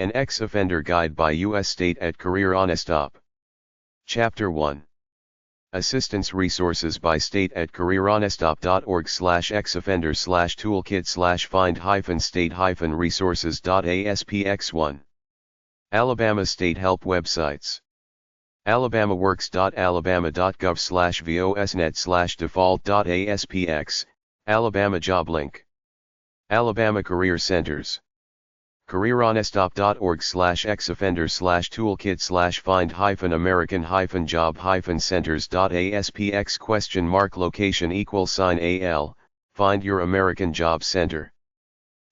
An Ex-Offender Guide by U.S. State at Careeronestop. Chapter 1. Assistance Resources by State at careeronestop.org/ex-offender/toolkit/find-state-resources.aspx1. Alabama State Help Websites. alabamaworks.alabama.gov/vosnet/default.aspx, Alabama Job Link. Alabama Career Centers. careeronestop.org/ex-offender/toolkit/find-american-job-centers.aspx?location Find Your American Job Center.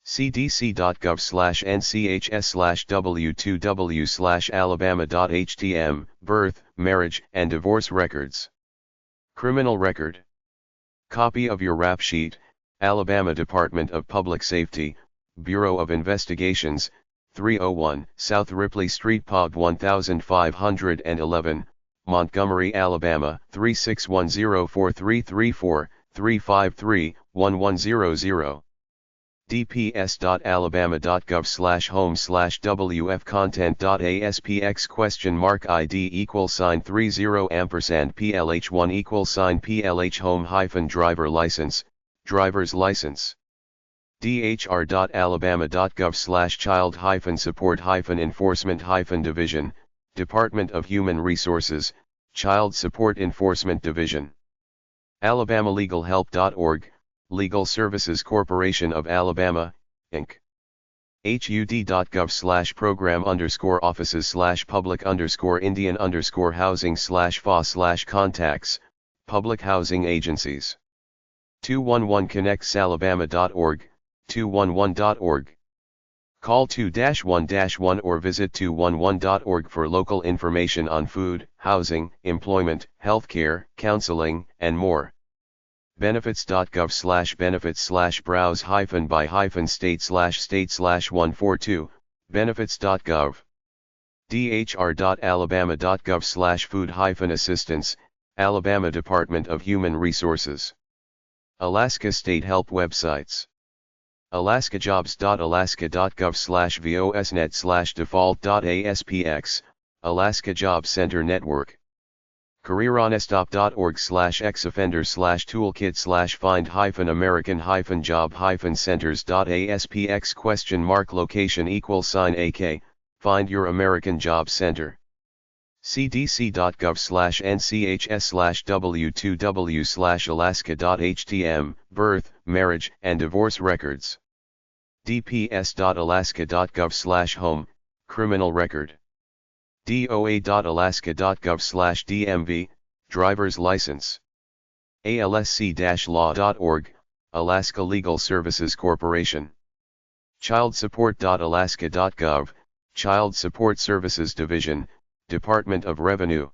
cdc.gov/nchs/w2w/alabama.htm, birth, marriage, and divorce records. Criminal record. Copy of your rap sheet, Alabama Department of Public Safety, Bureau of Investigations, 301 South Ripley Street, Pod 1511, Montgomery, Alabama, 361043343531100. dps.alabama.gov/home/wf-content.aspx?ID=30%PLH1=PLH home-driver license, driver's license. dhr.alabama.gov/child-support-enforcement-division, Department of Human Resources, Child Support Enforcement Division. alabamalegalhelp.org, Legal Services Corporation of Alabama, Inc. hud.gov/program_offices/public_indian_housing/fa/contacts, Public Housing Agencies. 211connectsalabama.org, 211.org. Call 2-1-1 or visit 211.org for local information on food, housing, employment, healthcare, counseling, and more. benefits.gov/benefits/browse-by-state/state/142, benefits.gov. dhr.alabama.gov/food-assistance, Alabama Department of Human Resources. Alaska State Help Websites. alaskajobs.alaska.gov/vosnet/default.aspx, Alaska Job Center Network. careeronestop.org/ex-offender/toolkit/find-american-job-centers.aspx?location Find Your American Job Center. cdc.gov/nchs/w2w/alaska.htm, birth, marriage, and divorce records. dps.alaska.gov/home, criminal record. doa.alaska.gov/dmv, driver's license. alsc-law.org, Alaska Legal Services Corporation. childsupport.alaska.gov, Child Support Services Division, Department of Revenue.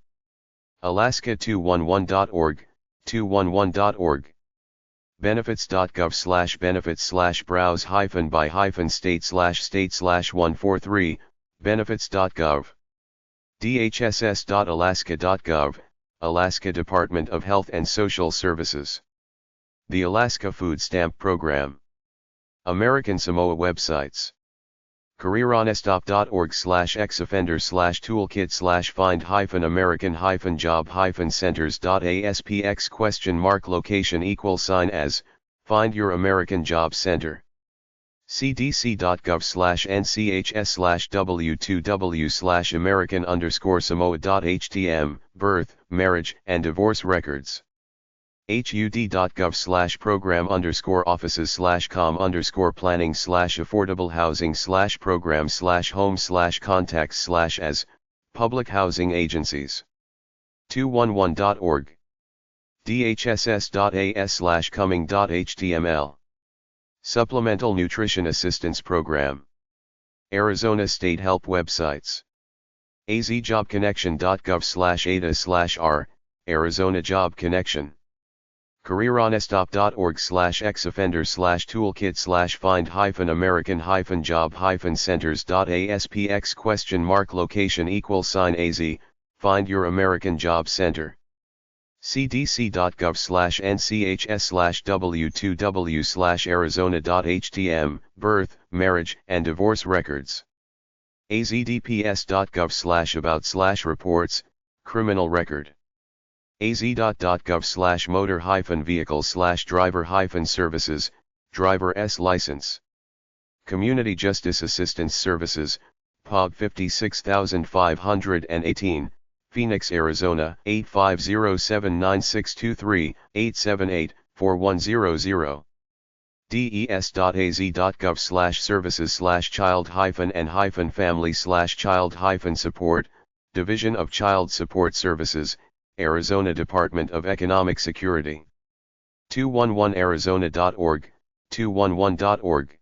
alaska211.org, 211.org. benefits.gov/benefits/browse-by-state/state/143, benefits.gov. dhss.alaska.gov, Alaska Department of Health and Social Services. The Alaska Food Stamp Program. American Samoa websites. careeronestop.org/ex-offender/toolkit/find-american-job-centers.aspx?location as, Find Your American Job Center. cdc.gov/nchs/w2w/american_samoa.htm, birth, marriage, and divorce records. hud.gov/program_offices/com_planning/affordable housing/program/home/contacts/as, Public Housing Agencies. 211.org. dhss.as/coming.html. Supplemental Nutrition Assistance Program. Arizona State Help Websites. azjobconnection.gov/ada/r, Arizona Job Connection. careeronestop.org/ex-offender/toolkit/find-american-job-centers.aspx?location Find Your American Job Center. cdc.gov/nchs/w2w/arizona.htm, birth, marriage, and divorce records. AZDPS.gov/about/reports, criminal record. AZ.gov/motor-vehicle/driver-services, driver's license. Community Justice Assistance Services, POB 56518, Phoenix, Arizona 85079623878-4100. des.az.gov/services/child-and-family/child-support, Division of Child Support Services, Arizona Department of Economic Security. 211arizona.org, 211.org.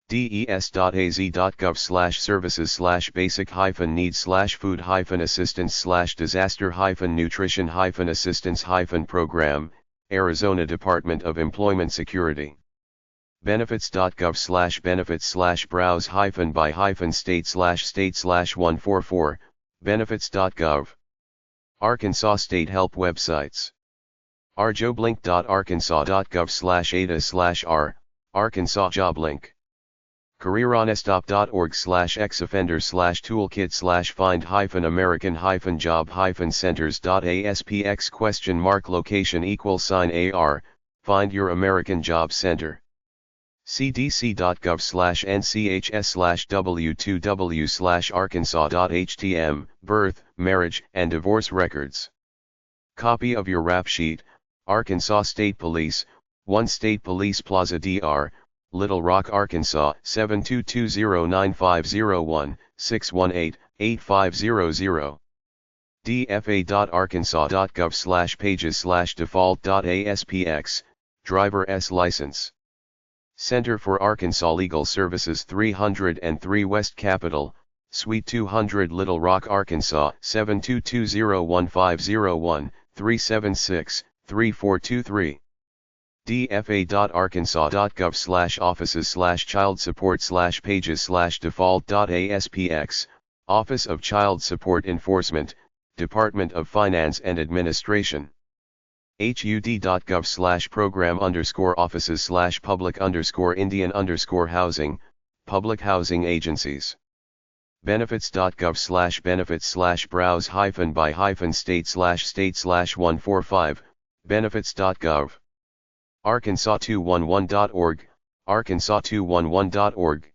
des.az.gov/services/basic-needs/food-assistance/disaster-nutrition-assistance-program, Arizona Department of Employment Security. benefits.gov/benefits/browse-by-state/state/144, benefits.gov. Arkansas State Help websites. rjoblink.arkansas.gov/ada/r, Arkansas Job Link. Careeronestop.org/ex-offenders/toolkit/find-american-job-centers.aspx?location=AR, Find Your American Job Center. cdc.gov/nchs/w2w/arkansas.htm, birth, marriage, and divorce records. Copy of your rap sheet, Arkansas State Police, 1 State Police Plaza Dr., Little Rock, Arkansas 72209501618-8500. dfa.arkansas.gov/pages/default.aspx, driver's license. Center for Arkansas Legal Services, 303 West Capitol, Suite 200, Little Rock, Arkansas 72201501376-3423. dfa.arkansas.gov/offices/child support/pages/default.aspx, Office of Child Support Enforcement, Department of Finance and Administration. hud.gov/program_offices/public_Indian_housing, public housing agencies. benefits.gov/benefits/browse-by-state/state/145, benefits.gov. Arkansas211.org, Arkansas211.org.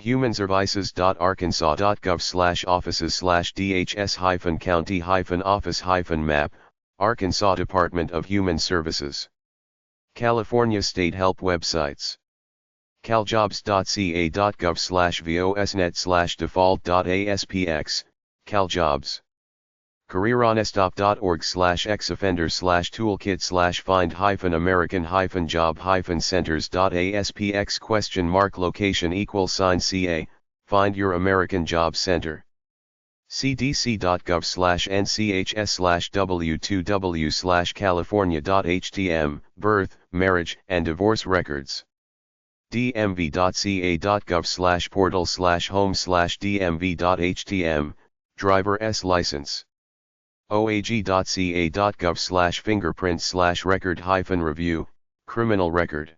humanservices.arkansas.gov/offices/dhs-county-office-map, Arkansas Department of Human Services. California State Help websites. caljobs.ca.gov/vosnet/default.aspx, caljobs. Careeronestop.org/ex-offenders/toolkit/find-american-job-centers.aspx?location=CA, Find Your American Job Center. cdc.gov/nchs/w2w/california.htm, birth, marriage, and divorce records. dmv.ca.gov/portal/home/dmv.htm, driver's license. oag.ca.gov/fingerprints/record-review, criminal record.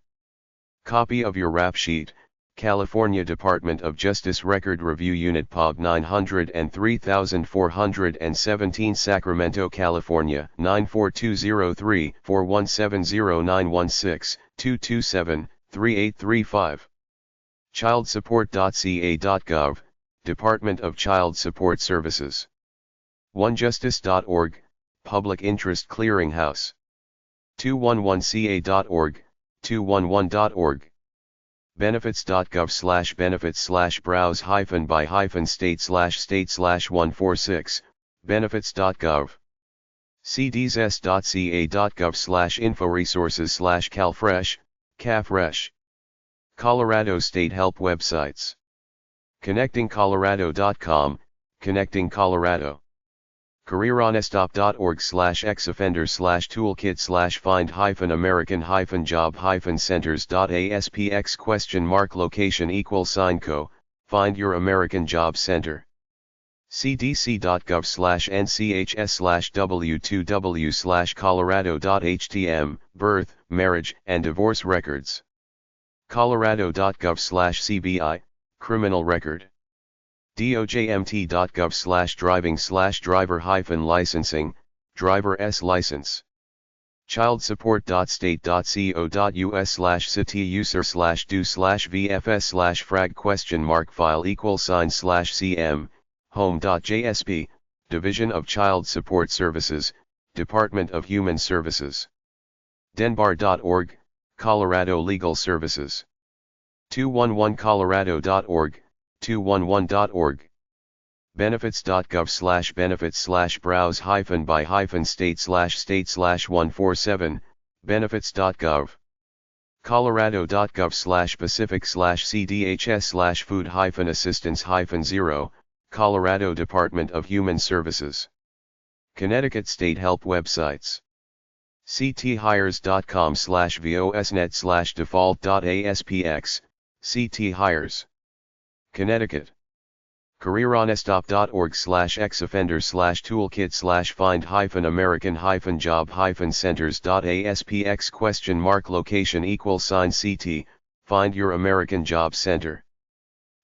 Copy of your rap sheet, California Department of Justice Record Review Unit POB 903417, Sacramento, California 94203-4170916-227-3835. childsupport.ca.gov, Department of Child Support Services. onejustice.org, Public Interest Clearinghouse. 211ca.org, 211.org. benefits.gov/benefits/browse-by-state/state/146, benefits.gov. cdss.ca.gov/inforesources/calfresh, CAFRESH. Colorado State Help websites. connectingcolorado.com, Connecting Colorado. Careeronestop.org/ex-offenders/toolkit/find-american-job-centers.aspx?location=co, Find Your American Job Center. cdc.gov/nchs/w2w/colorado.htm, birth, marriage, and divorce records. colorado.gov/cbi, criminal record. dojmt.gov/driving/driver-licensing, driver's license. childsupport.state.co.us/city-user/do/vfs/frag?file=sign/cm, home.jsp, Division of Child Support Services, Department of Human Services. denbar.org, Colorado Legal Services. 211colorado.org, 211.org. benefits.gov/benefits/browse-by-state/state/147, benefits.gov. colorado.gov/pacific/cdhs/food-assistance-0, Colorado Department of Human Services. Connecticut State Help websites. cthires.com/vosnet/default.aspx, cthires. Connecticut. Careeronestop.org/ex-offenders/toolkit/find-american-job-location ? Find your American Job Center.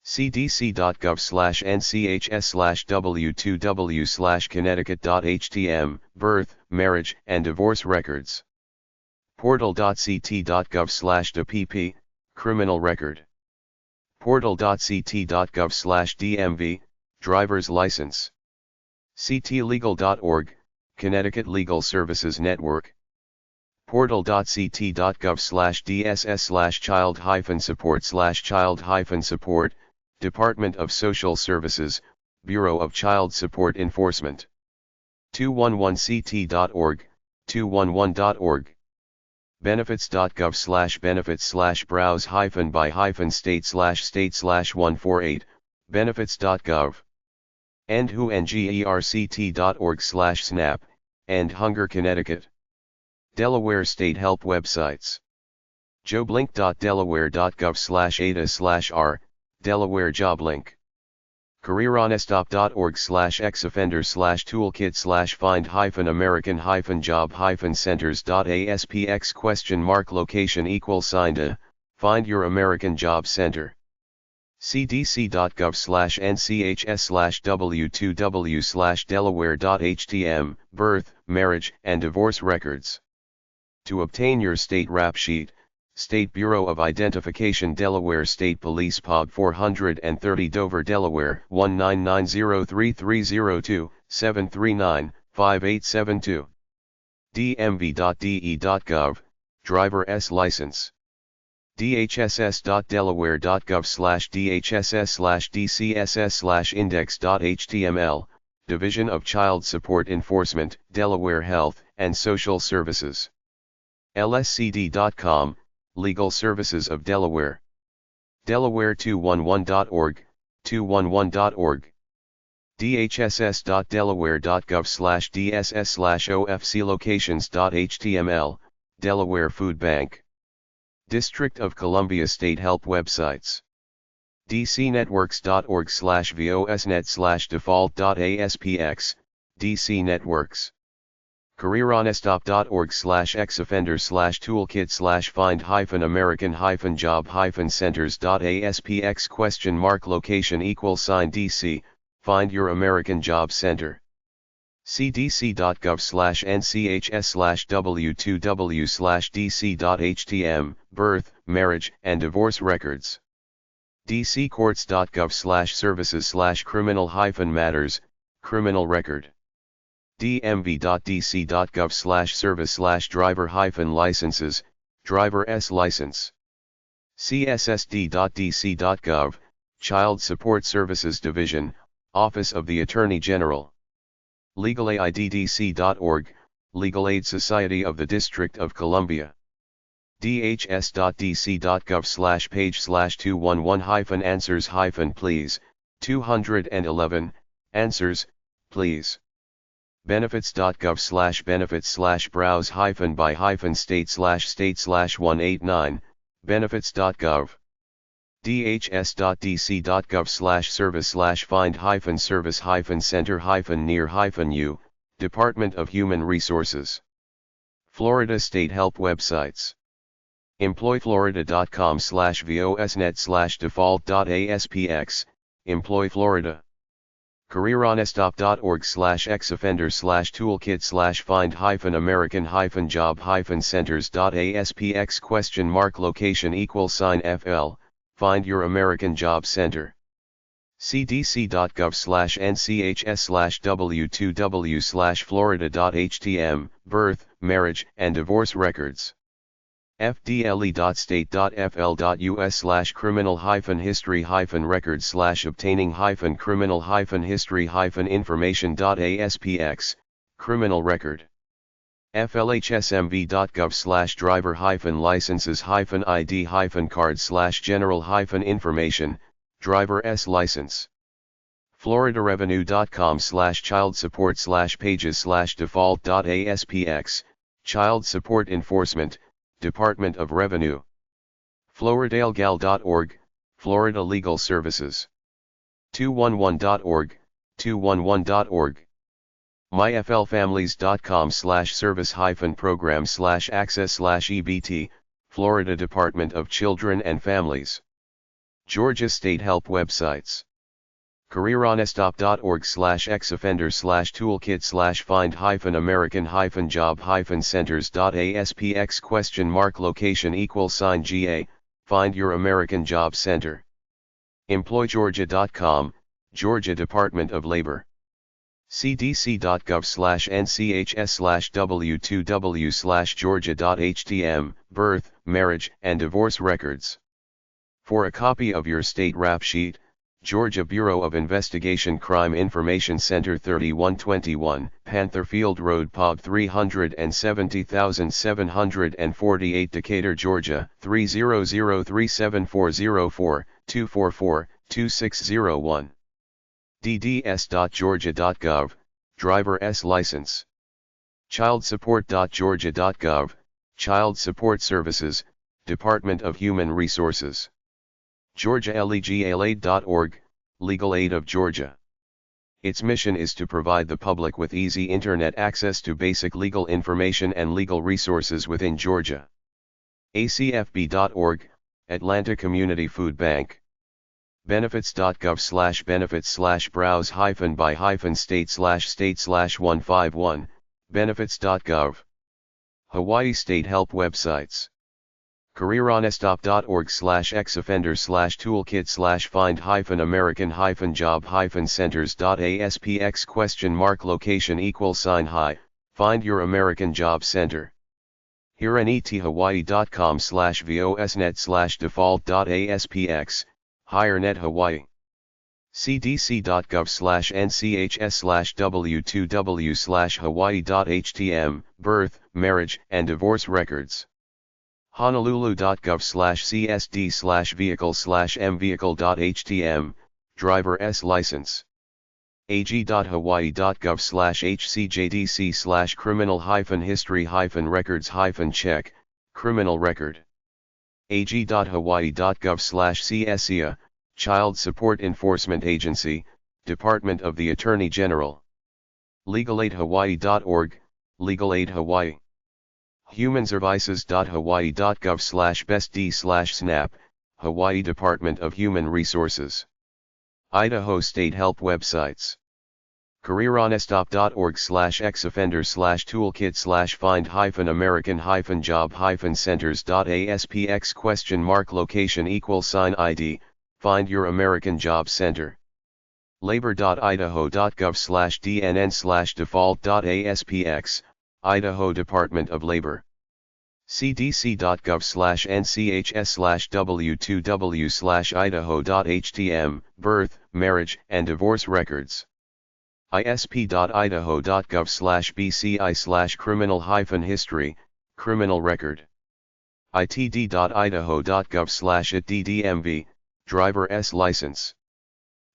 cdc.gov/nchs/w2w/connecticut.htm, birth, marriage, and divorce records. portal.ct.gov/dpp, criminal record. portal.ct.gov/dmv, driver's license. ctlegal.org, Connecticut Legal Services Network. portal.ct.gov/dss/child-support/child-support, Department of Social Services, Bureau of Child Support Enforcement. 211ct.org, 211.org. benefits.gov/benefits/browse-by-state/state/148, benefits.gov. endwhoNgerct.org/snap, and Hunger Connecticut. Delaware State Help websites. joblink.delaware.gov/ada/r, Delaware Job Link. Careeronestop.org/ex-offenders/toolkit/find-american-job-centers.aspx?location Find your American Job Center. cdc.gov/nchs/w2w/delaware.htm, birth, marriage, and divorce records. To obtain your state rap sheet, State Bureau of Identification Delaware State Police POB 430 Dover Delaware 199033027395872. dmv.de.gov, driver's license. dhss.delaware.gov/dhss/dcss/index.html, Division of Child Support Enforcement, Delaware Health and Social Services. lscd.com, Legal Services of Delaware. Delaware211.org, 211.org. dhss.delaware.gov/dss/ofclocations.html, Delaware Food Bank. District of Columbia State Help websites. dcnetworks.org/vosnet/default.aspx, DC Networks. Careeronestop.org/ex-offenders/find-american-job-centers.aspx?location ? Find your American Job Center. cdc.gov/nchs/w2w/dc.htm, birth, marriage, and divorce records. dccourts.gov/services/criminal-matters, criminal record. dmv.dc.gov/service/driver-licenses, driver's license. cssd.dc.gov, Child Support Services Division, Office of the Attorney General. legalaid.dc.org, Legal Aid Society of the District of Columbia. dhs.dc.gov/page/211-answers-please, 211, answers, please. benefits.gov/benefits/browse-by-state/state/189, benefits.gov. dhs.dc.gov/service/find-service-center-near-u, Department of Human Resources. Florida State Help websites. employflorida.com/vosnet/default.aspx, Employ Florida. Careeronestop.org/ex-offender/toolkit/find-american-job-centers.aspx ? Find your American Job Center. cdc.gov/nchs/w2w/florida.htm, birth, marriage, and divorce records. fdle.state.fl.us/criminal-history-records/obtaining-criminal-history-information.aspx, criminal record. flhsmv.gov/driver-licenses-id-card/general-information, driver's license. floridarevenue.com/child-support/pages/default.aspx, child support enforcement, Department of Revenue. floridalegal.org, Florida Legal Services. 211.org, 211.org. myflfamilies.com/service-program/access/EBT, Florida Department of Children and Families. Georgia State Help websites. Careeronestop.org/ex-offender/toolkit/find-american-job-centers.aspx ? Find your American Job Center. EmployGeorgia.com, Georgia Department of Labor. cdc.gov/nchs/w2w/georgia.htm, birth, marriage, and divorce records. For a copy of your state rap sheet, Georgia Bureau of Investigation Crime Information Center 3121, Pantherfield Road Pub 370,748 Decatur, Georgia, 30037404244, 244-2601. dds.georgia.gov, driver's license. childsupport.georgia.gov, Child Support Services, Department of Human Resources. GeorgiaLegalAid.org, Legal Aid of Georgia. Its mission is to provide the public with easy internet access to basic legal information and legal resources within Georgia. ACFB.org, Atlanta Community Food Bank. Benefits.gov/benefits/browse-by-state/151, benefits.gov. Hawaii State Help websites. Careeronestop.org/ex-offender/toolkit/find-american-job-centers.aspx ? Find your American Job Center. HireNetHawaii.com/vosnet/default.aspx, HireNet Hawaii. cdc.gov/nchs/w2w/hawaii.htm, birth, marriage, and divorce records. Honolulu.gov/csd/vehicle/mvehicle.htm, driver's license. ag.hawaii.gov/hcjdc/criminal-history-records-check, criminal record. ag.hawaii.gov/csea, Child Support Enforcement Agency, Department of the Attorney General. LegalAidHawaii.org, Legal Aid Hawaii. HumanServices.hawaii.gov/bestd/snap, Hawaii Department of Human Resources. Idaho State Help websites. Careeronestop.org/ex-offender/toolkit/find-american-job-centers.aspx ? Location Find your American Job Center. Labor.idaho.gov/dnn/default.aspx, Idaho Department of Labor. cdc.gov/nchs/w2w/idaho.htm, birth, marriage, and divorce records. isp.idaho.gov/bci/criminal-history, criminal record. itd.idaho.gov/itddmv, driver's license.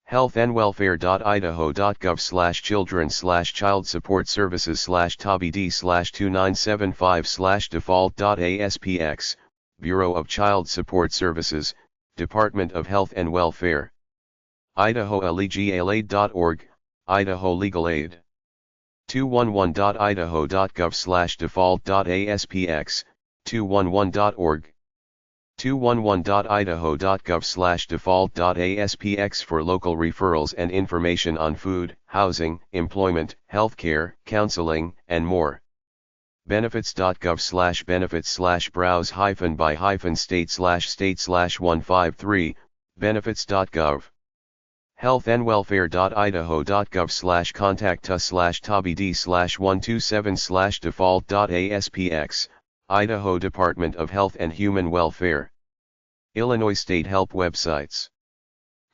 healthandwelfare.idaho.gov/children/child support services/tobd/2975/default.aspx, Bureau of Child Support Services, Department of Health and Welfare. IdahoLegalAid.org, Idaho Legal Aid. 211.idaho.gov/default.aspx, 211.org. 211.idaho.gov/default.aspx for local referrals and information on food, housing, employment, healthcare, counseling, and more. benefits.gov/benefits/browse-by-state/153, benefits.gov. healthandwelfare.idaho.gov/contact us/tabd/127/default.aspx, Idaho Department of Health and Human Welfare. Illinois State Help websites.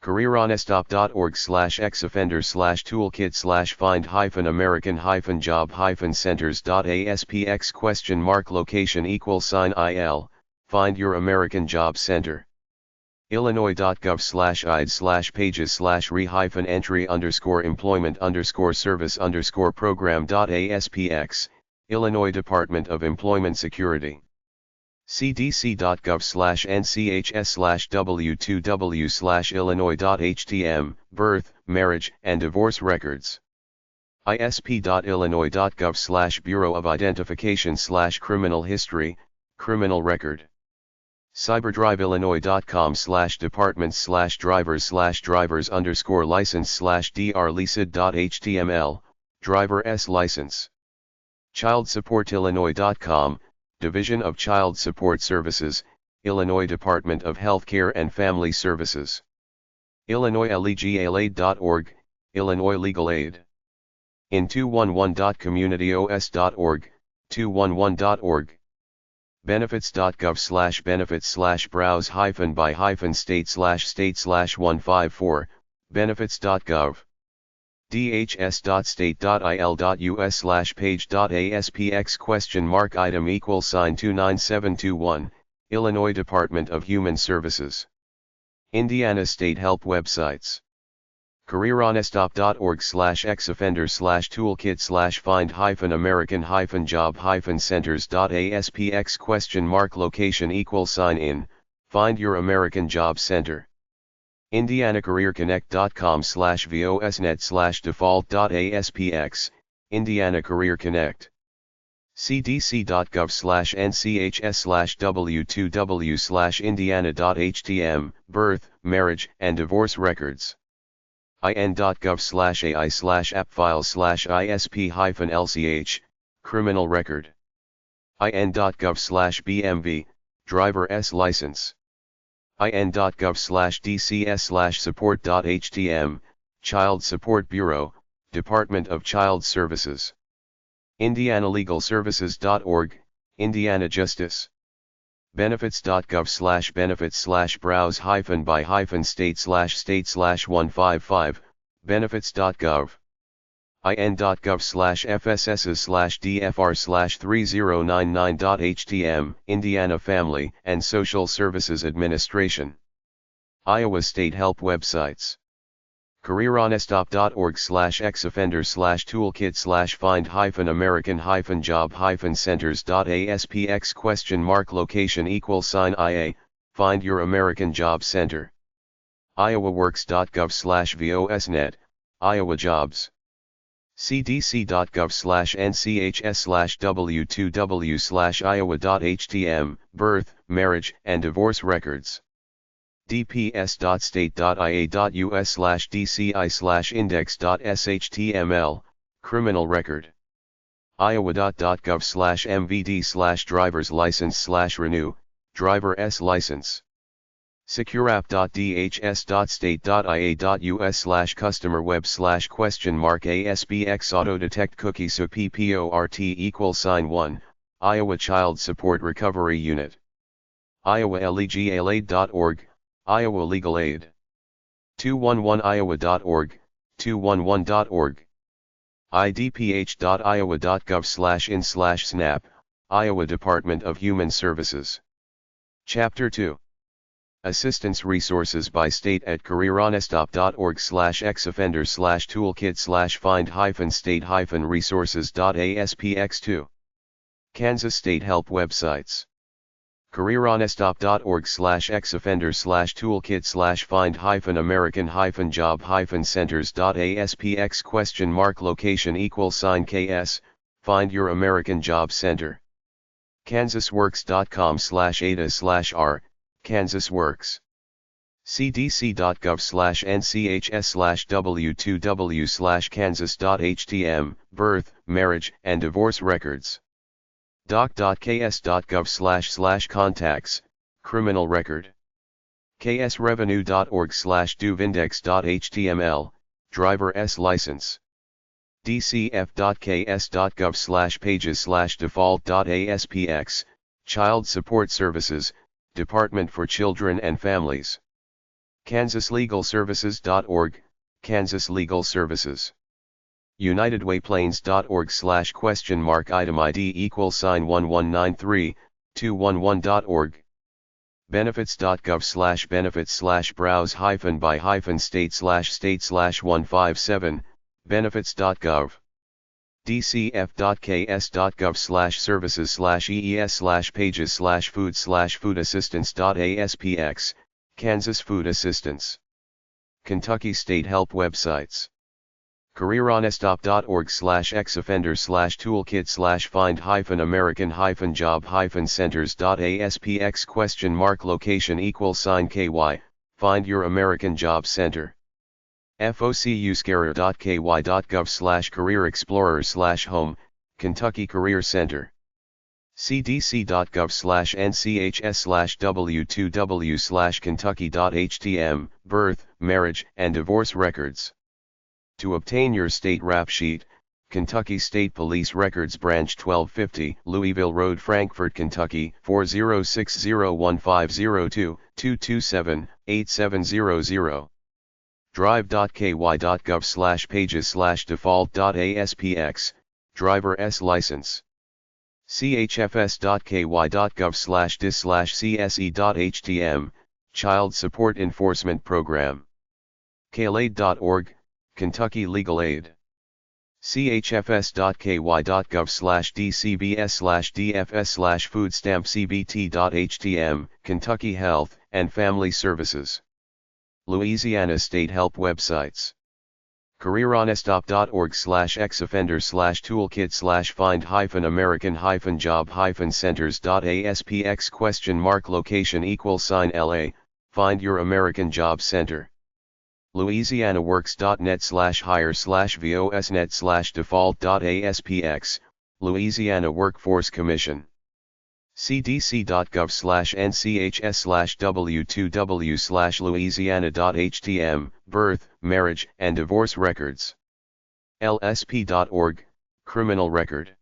Careeronestop.org/ex-offenders/toolkit/find-american-job-centers.aspx?location=IL, Find Your American Job Center. Illinois.gov/id/pages/re-employment-service-service-program.aspx, Illinois Department of Employment Security. cdc.gov/nchs/w2w/illinois.htm, birth, marriage, and divorce records. isp.illinois.gov/bureau of identification/criminal history, criminal record. cyberdriveillinois.com/departments/drivers/drivers_license/drlicid.html, driver's license. childsupportillinois.com, Division of Child Support Services, Illinois Department of Healthcare and Family Services. IllinoisLegalAid.org, Illinois Legal Aid. in211.communityos.org, 211.org. benefits.gov/benefits/browse-by-state/state/154, benefits.gov. dhs.state.il.us/page.aspx?item=29721, Illinois Department of Human Services. Indiana State Help websites. Careeronestop.org/ex-offenders/toolkit/find-american-job-centers.aspx?location=in, Find Your American Job Center. IndianaCareerConnect.com/vosnet/default.aspx, Indiana Career Connect. cdc.gov/nchs/w2w/indiana.htm, birth, marriage, and divorce records. in.gov/ai/appfiles/isp-lch, criminal record. in.gov/bmv, driver's license. in.gov/dcs/support.htm, Child Support Bureau, Department of Child Services. IndianaLegalServices.org, Indiana Justice. benefits.gov/benefits/browse-by-state/state/155, benefits.gov. in.gov/fsss/dfr/3099.htm, Indiana Family and Social Services Administration. Iowa State Help websites. Careeronestop.org/ex-offenders/toolkit/find-american-job-centers.aspx?location=IA, Find Your American Job Center. IowaWorks.gov/vosnet, Iowa Jobs. cdc.gov/nchs/w2w/iowa.htm, birth, marriage, and divorce records. dps.state.ia.us/dci/index.shtml, criminal record. iowa.gov/mvd/driver's license/renew, driver's license. secureapp.dhs.state.ia.us/?ASPX-auto-detect-cookie-so-PPORT=1, Iowa Child Support Recovery Unit. IowaLegalAid.org, Iowa Legal Aid. 211iowa.org, 211.org. idph.iowa.gov/in/snap, Iowa Department of Human Services. Chapter 2. Assistance resources by state at careeronestop.org/ex-offenders/toolkit/find-state-resources.aspx2. Kansas State Help websites. careeronestop.org/ex-offenders/toolkit/find-american-job-centers.aspx?location=KS, Find Your American Job Center. kansasworks.com/ada/r, Kansas works. cdc.gov/nchs/w2w/kansas.htm, birth, marriage, and divorce records. doc.ks.gov/contacts, criminal record. ksrevenue.org/duvindex.html, driver's license. dcf.ks.gov/pages/default.aspx, child support services, Department for Children and Families. kansaslegalservices.org, Kansas Legal Services. unitedwayplains.org/item ID =1193, 211.org. benefits.gov/benefits/browse-by-state/state/157, benefits.gov. dcf.ks.gov/services/es/pages/food/food assistance.aspx, Kansas Food Assistance. Kentucky State Help websites. Careeronestop.org/ex-offenders/toolkit/find-american-job-centers.aspx?location=KY, find your American Job Center. focuscareer.ky.gov/career-explorer/home, Kentucky Career Center. cdc.gov/nchs/w2w/kentucky.htm, birth, marriage, and divorce records. To obtain your state rap sheet, Kentucky State Police Records Branch 1250, Louisville Road, Frankfort, Kentucky 40601502-227-8700. drive.ky.gov/pages/default.aspx, driver's license. chfs.ky.gov/dis/cse.htm, child support enforcement program. calaid.org, Kentucky Legal Aid. chfs.ky.gov/dcbs/dfs/food stamp cbt.htm, Kentucky Health and Family Services. Louisiana State Help websites. Careeronestop.org/ex-offenders/toolkit/find-american-job-centers.aspx?location=LA, find your American Job Center. louisianaworks.net/hire/vosnet/default.aspx, Louisiana Workforce Commission. cdc.gov/nchs/w2w/louisiana.htm, birth, marriage, and divorce records. lsp.org, criminal record.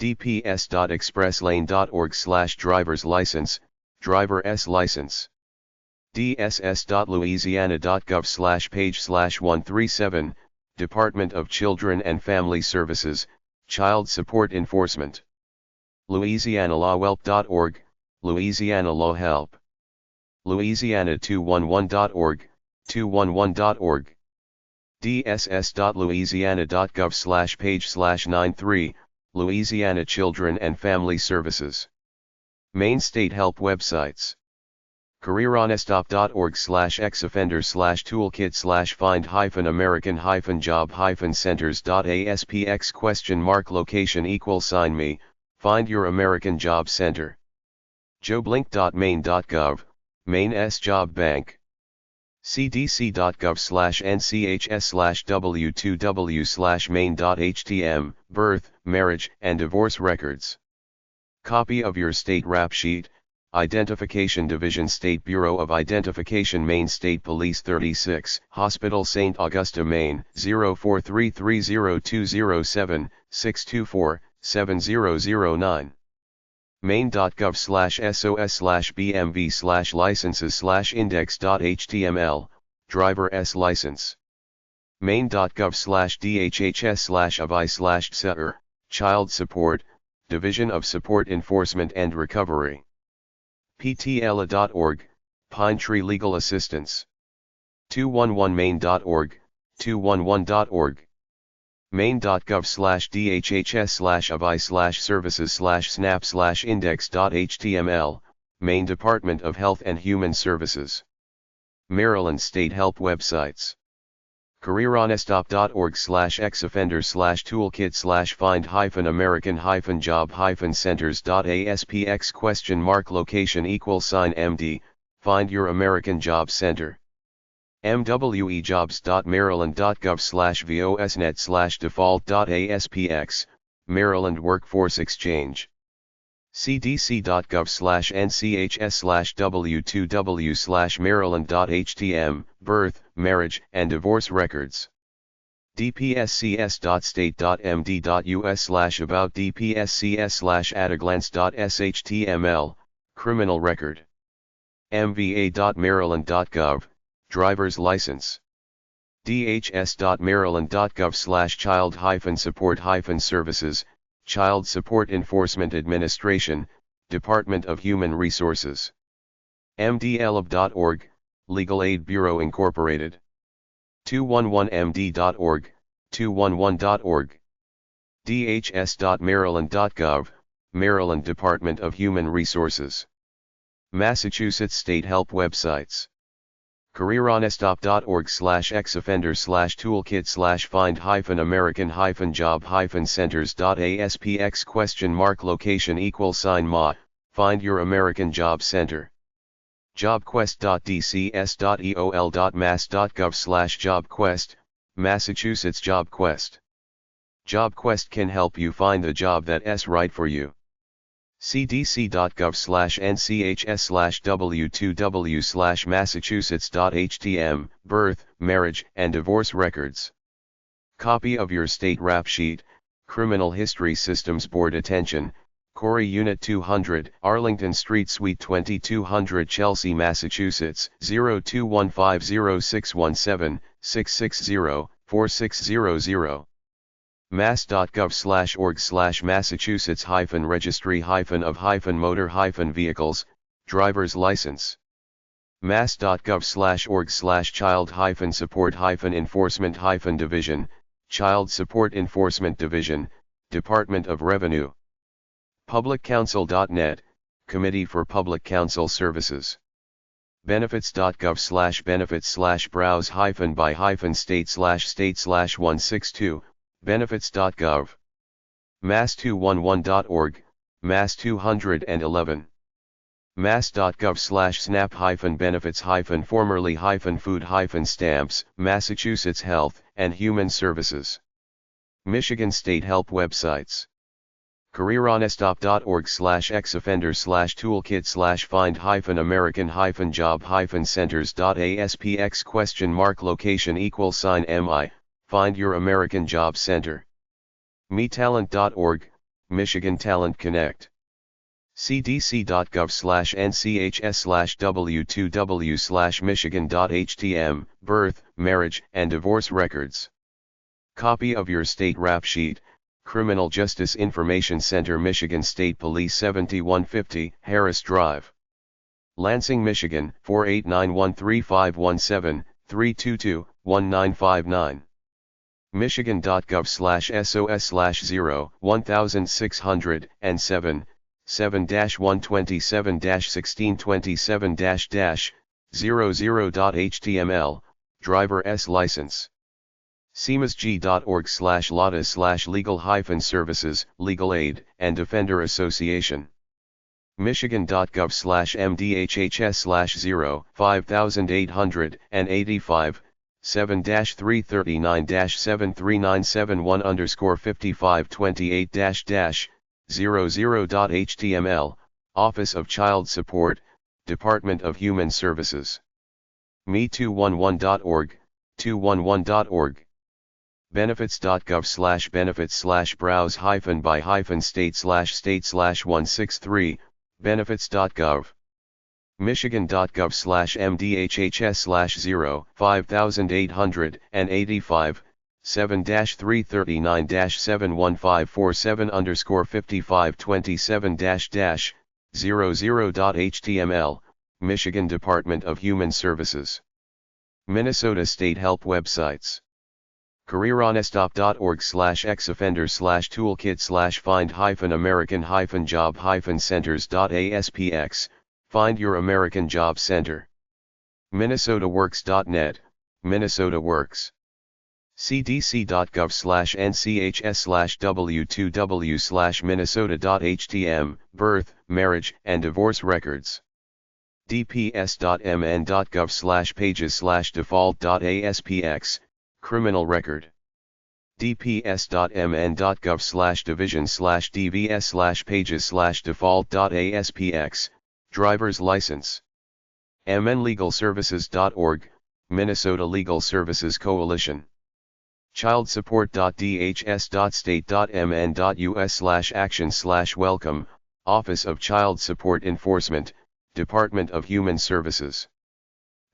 dps.expresslane.org/driver's license, driver's license. dss.louisiana.gov/page/137, Department of Children and Family Services, Child Support Enforcement. louisianalawhelp.org, Louisiana Law Help. louisiana211.org, 211.org. dss.louisiana.gov/page/93, Louisiana Children and Family Services. Maine State Help websites. Careeronestop.org/ex-offenders/toolkit/find-american-job-centers.aspx?location=me, find your American Job Center. joblink.maine.gov, Maine's Job Bank. cdc.gov/nchs/w2w/maine.htm, birth, marriage, and divorce records. Copy of your state rap sheet, Identification Division, State Bureau of Identification, Maine State Police 36, Hospital St. Augusta, Maine 04330207624-7009. maine.gov/sos/bmv/licenses/index.html, driver's license. maine.gov/dhhs/avi/ser, child support, Division of Support Enforcement and Recovery. ptla.org, Pine Tree Legal Assistance. 211maine.org, 211.org. maine.gov/dahs/avi/services/snap/index.html, Maine Department of Health and Human Services. Maryland State Help websites. Careeronestop.org/ex-offenders/toolkit/find-american-job-centers.aspx?location=MD, Find your American Job Center. mwejobs.maryland.gov/vosnet/default.aspx, Maryland Workforce Exchange. cdc.gov/nchs/w2w/maryland.htm, birth, marriage, and divorce records. dpscs.state.md.us/about dpscs/ataglance.shtml, criminal record. mva.maryland.gov, driver's license. dhs.maryland.gov/child-support-services, Child Support Enforcement Administration, Department of Human Resources. mdlab.org, Legal Aid Bureau Incorporated. 211md.org, 211.org. dhs.maryland.gov, Maryland Department of Human Resources. Massachusetts State Help websites. Careeronestop.org/ex-offender/toolkit/find-american-jobs-centers.aspx ? Find your American Job Center. jobquest.dcs.eol.mass.gov/jobquest, Massachusetts JobQuest. JobQuest can help you find the job that's right for you. cdc.gov/nchs/w2w/massachusetts.htm, birth, marriage, and divorce records. Copy of your state rap sheet, Criminal History Systems Board attention, Corey Unit 200, Arlington Street Suite 2200 Chelsea, Massachusetts, 021506176604600. mass.gov/org/massachusetts-registry-of-motor-vehicles, driver's license. mass.gov/org/child-support-enforcement-division, Child Support Enforcement Division, Department of Revenue. publiccounsel.net, Committee for Public Counsel Services. benefits.gov/benefits/browse-by-state/state/162, benefits.gov. mass211.org, mass211. mass.gov/snap-benefits-formerly-food-stamps, Massachusetts Health and Human Services. Michigan State Help websites. Careeronestop.org/ex-offender/toolkit/find-american-job-centers.aspx ? Find your American Job Center. metalent.org, Michigan Talent Connect. cdc.gov/nchs/w2w/michigan.htm, birth, marriage, and divorce records. Copy of your state rap sheet, Criminal Justice Information Center, Michigan State Police, 7150 Harris Drive, Lansing, Michigan, 48913517322-1959. michigan.gov/sos/0-1607, 7-127-1627-00.html, driver's license. semasg.org/latas/legal-services, legal aid, and defender association. michigan.gov/mdhhs/0-5885, 7-339-73971_5528-00.html, Office of Child Support, Department of Human Services. me211.org, 211.org. benefits.gov/benefits/browse-by-state/163, benefits.gov. michigan.gov/mdhhs/0-5885, 7-339-71547_5527-00.html, Michigan Department of Human Services. Minnesota State Help websites. Careeronestop.org/ex-offender/toolkit/find-american-job-centers.aspx, Find your American Job Center. MinnesotaWorks.net, Minnesota Works. cdc.gov/nchs/w2w/minnesota.htm, birth, marriage, and divorce records. dps.mn.gov/pages/default.aspx, criminal record. dps.mn.gov/division/dvs/pages/default.aspx, driver's license. mnlegalservices.org, Minnesota Legal Services Coalition. childsupport.dhs.state.mn.us/action/welcome, Office of Child Support Enforcement, Department of Human Services.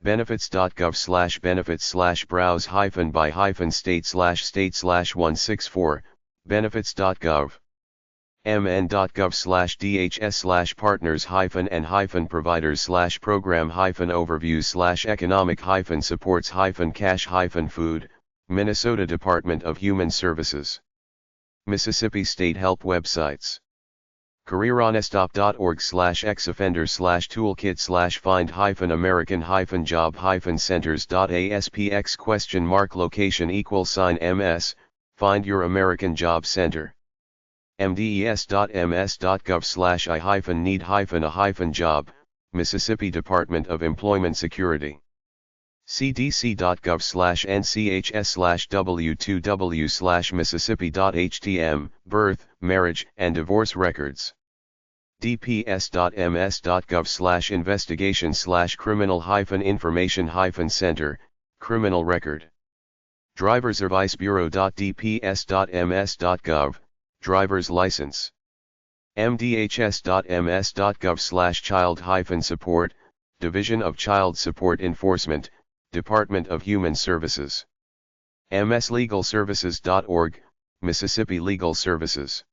benefits.gov/benefits/browse-by-state/state/164, benefits.gov. mn.gov/dhs/partners-program-overviews/economic-supports-supports-cash-food, Minnesota Department of Human Services. Mississippi State Help websites. Careeronestop.org/ex-offenders/toolkit/find-american-job-centers.aspx?location=ms, Find Your American Job Center. mdes.ms.gov/I-need-a-job, Mississippi Department of Employment Security. cdc.gov/nchs/w2w/mississippi.htm, birth, marriage, and divorce records. dps.ms.gov/investigation/criminal-information-center, criminal record. driverservicebureau.dps.ms.gov, driver's license. mdhs.ms.gov/child-support, Division of Child Support Enforcement, Department of Human Services. mslegalservices.org, Mississippi Legal Services.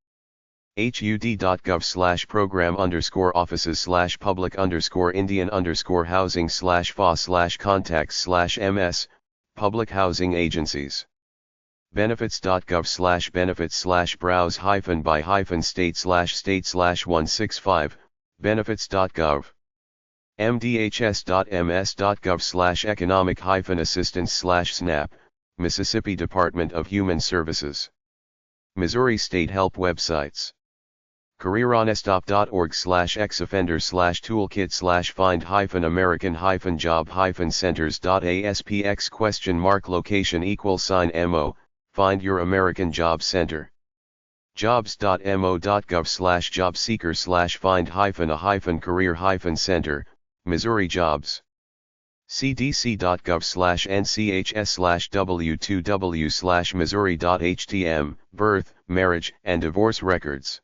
hud.gov/program_offices/public_Indian_housing/fa/contacts/ms, public housing agencies. benefits.gov/benefits/browse-by-state/state/165, benefits.gov. mdhs.ms.gov/economic-assistance/SNAP, Mississippi Department of Human Services. Missouri State Help websites. Careeronestop.org/ex-offenders/toolkit/find-american-job-centers.aspx?location=mo, Find Your American Job Center. jobs.mo.gov/jobseeker/find-a-career-center, Missouri Jobs. cdc.gov/nchs/w2w/missouri.htm, birth, marriage, and divorce records.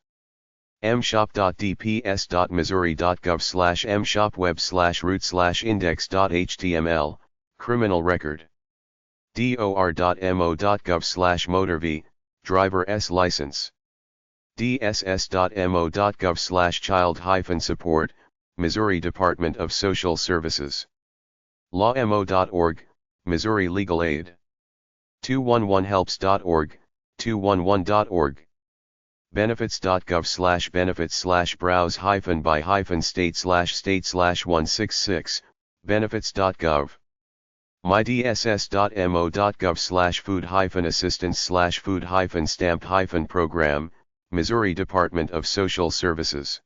mshop.dps.missouri.gov/mshopweb/root/index.html, criminal record. dor.mo.gov/motorv, driver's license. dss.mo.gov/child-support, Missouri Department of Social Services. lawmo.org, Missouri Legal Aid. 211helps.org, 211.org. benefits.gov/benefits/browse-by-state/state/166, benefits.gov. mydss.mo.gov/food-assistance/food-stamp-program, Missouri Department of Social Services.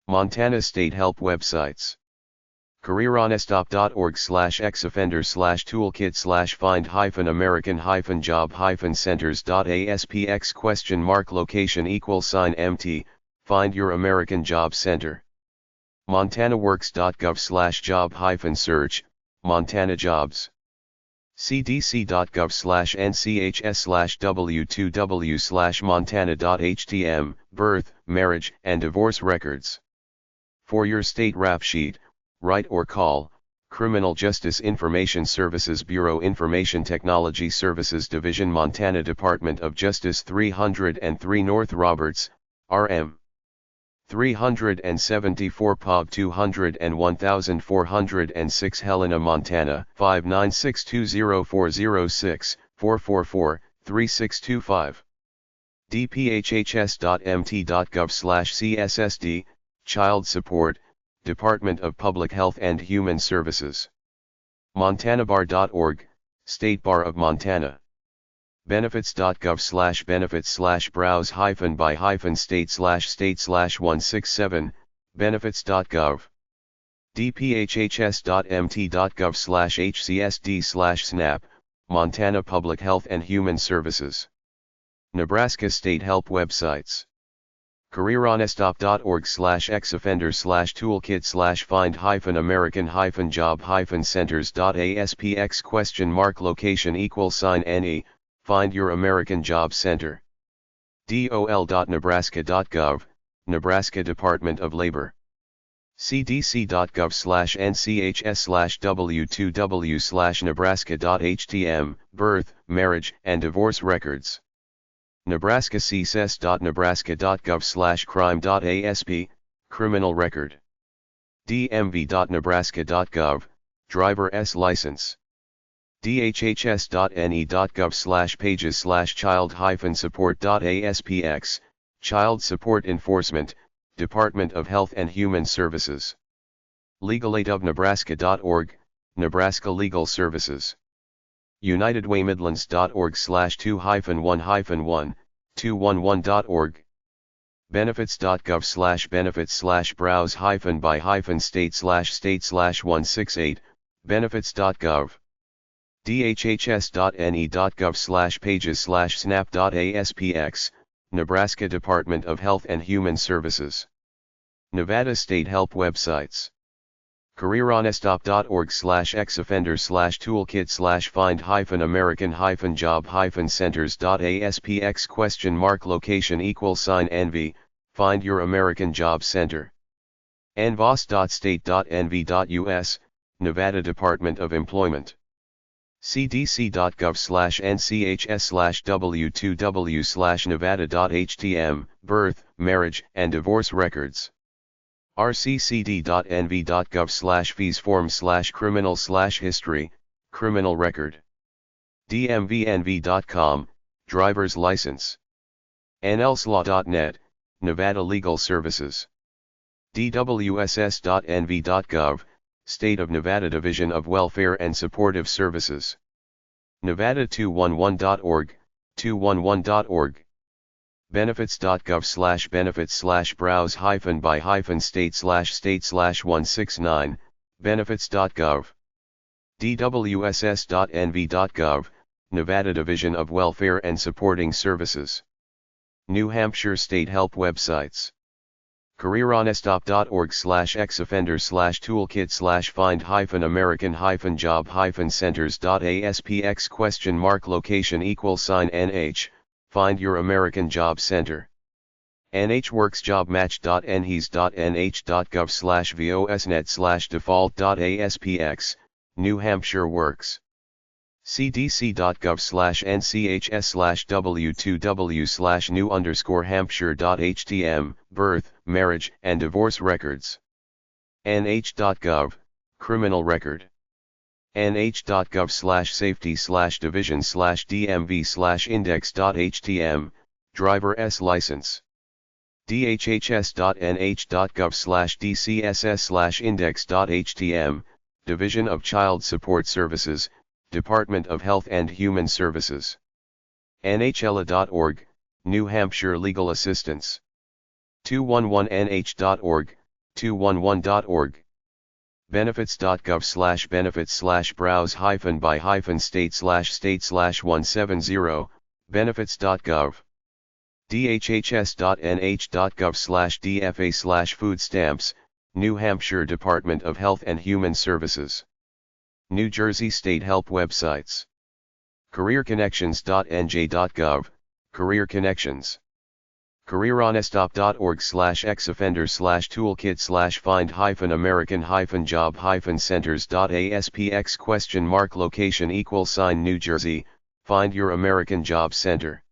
Montana State Help websites. Careeronestop.org/ex-offenders/toolkit/find-american-job-centers.aspx?location=mt, Find Your American Job Center. MontanaWorks.gov/job-search, Montana Jobs. cdc.gov/nchs/w2w/montana.htm, birth, marriage, and divorce records. For your state rap sheet, write or call, Criminal Justice Information Services Bureau, Information Technology Services Division, Montana Department of Justice, 303 North Roberts, RM. 374 Pog 201,406 Helena, Montana 596204064443625. dphhs.mt.gov/cssd, Child Support, Department of Public Health and Human Services. montanabar.org, State Bar of Montana. benefits.gov/benefits/browse-by-state/state/167, benefits.gov. dphhs.mt.gov/hcsd/snap, Montana Public Health and Human Services. Nebraska State Help websites. Careeronestop.org/ex-offenders/toolkit/find-american-job-centers.aspx?location=NE, Find Your American Job Center. dol.nebraska.gov, Nebraska Department of Labor. cdc.gov/nchs/w2w/nebraska.htm, birth, marriage, and divorce records. nebraskacss.nebraska.gov/crime.asp, criminal record. dmv.nebraska.gov, driver's license. dhhs.ne.gov/pages/child-support.aspx, child support enforcement, Department of Health and Human Services. legalaidofnebraska.org, Nebraska Legal Services. unitedwaymidlands.org/2-1-1, 211.org. benefits.gov/benefits/browse-by-state/state/168, benefits.gov. dhhs.ne.gov/pages/snap.aspx, Nebraska Department of Health and Human Services. Nevada State Help websites. Careeronestop.org/ex-offenders/toolkit/find-american-job-centers.aspx?location=NV, Find Your American Job Center. nvos.state.nv.us, Nevada Department of Employment. cdc.gov/nchs/w2w/nevada.htm, birth, marriage, and divorce records. rccd.nv.gov/fees-form/criminal/history, criminal record. dmvnv.com, driver's license. nlslaw.net, Nevada Legal Services. dwss.nv.gov, State of Nevada Division of Welfare and Supportive Services. nevada211.org, 211.org. benefits.gov/benefits/browse-by-state/state/169, benefits.gov. dwss.nv.gov, Nevada Division of Welfare and Supporting Services. New Hampshire State Help websites. Careeronestop.org/ex-offenders/toolkit/find-american-job-location=NH, Find Your American Job Center. nhworksjobmatch.nh.gov/vosnet/default.aspx, New Hampshire Works. cdc.gov/nchs/w2w/new_hampshire.htm, birth, marriage, and divorce records. nh.gov, criminal record. nh.gov/safety/division/dmv/index.htm, driver's license. dhhs.nh.gov/dcss/index.htm, Division of Child Support Services, Department of Health and Human Services. nhla.org, New Hampshire Legal Assistance. 211nh.org, 211.org. benefits.gov/benefits/browse-by-state/state/170, benefits.gov. dhhs.nh.gov/dfa/food stamps, New Hampshire Department of Health and Human Services. New Jersey State Help websites. careerconnections.nj.gov, Career Connections. Careeronestop.org/ex-offenders/toolkit/find-american-job-centers.aspx?location=New Jersey, Find Your American Job Center.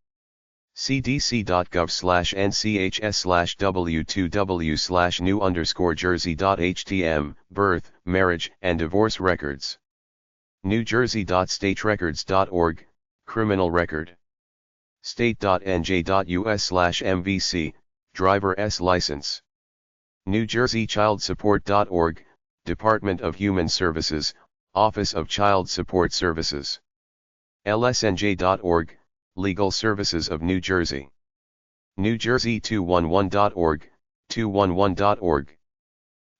cdc.gov/nchs/w2w/new_jersey.htm, birth, marriage, and divorce records. newjersey.staterecords.org, criminal record. state.nj.us/mvc, driver's license. newjerseychildsupport.org, Department of Human Services, Office of Child Support Services. lsnj.org, Legal Services of New Jersey. newjersey211.org, 211.org.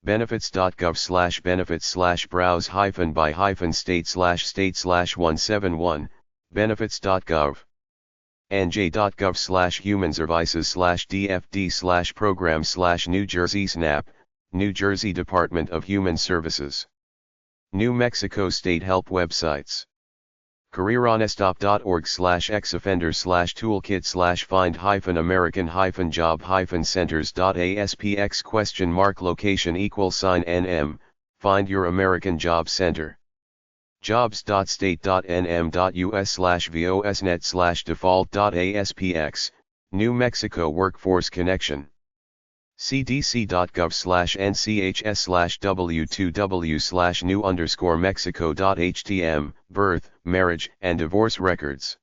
benefits.gov/benefits/browse-by-state/171, benefits.gov. nj.gov/human-services/dfd/program/New Jersey SNAP, New Jersey Department of Human Services. New Mexico State Help websites. Careeronestop.org/ex-offenders/toolkit/find-american-job-centers.aspx?location=NM, find your American Job Center. jobs.state.nm.us/vosnet/default.aspx, New Mexico Workforce Connection. cdc.gov/nchs/w2w/new_mexico.htm, birth, marriage, and divorce records.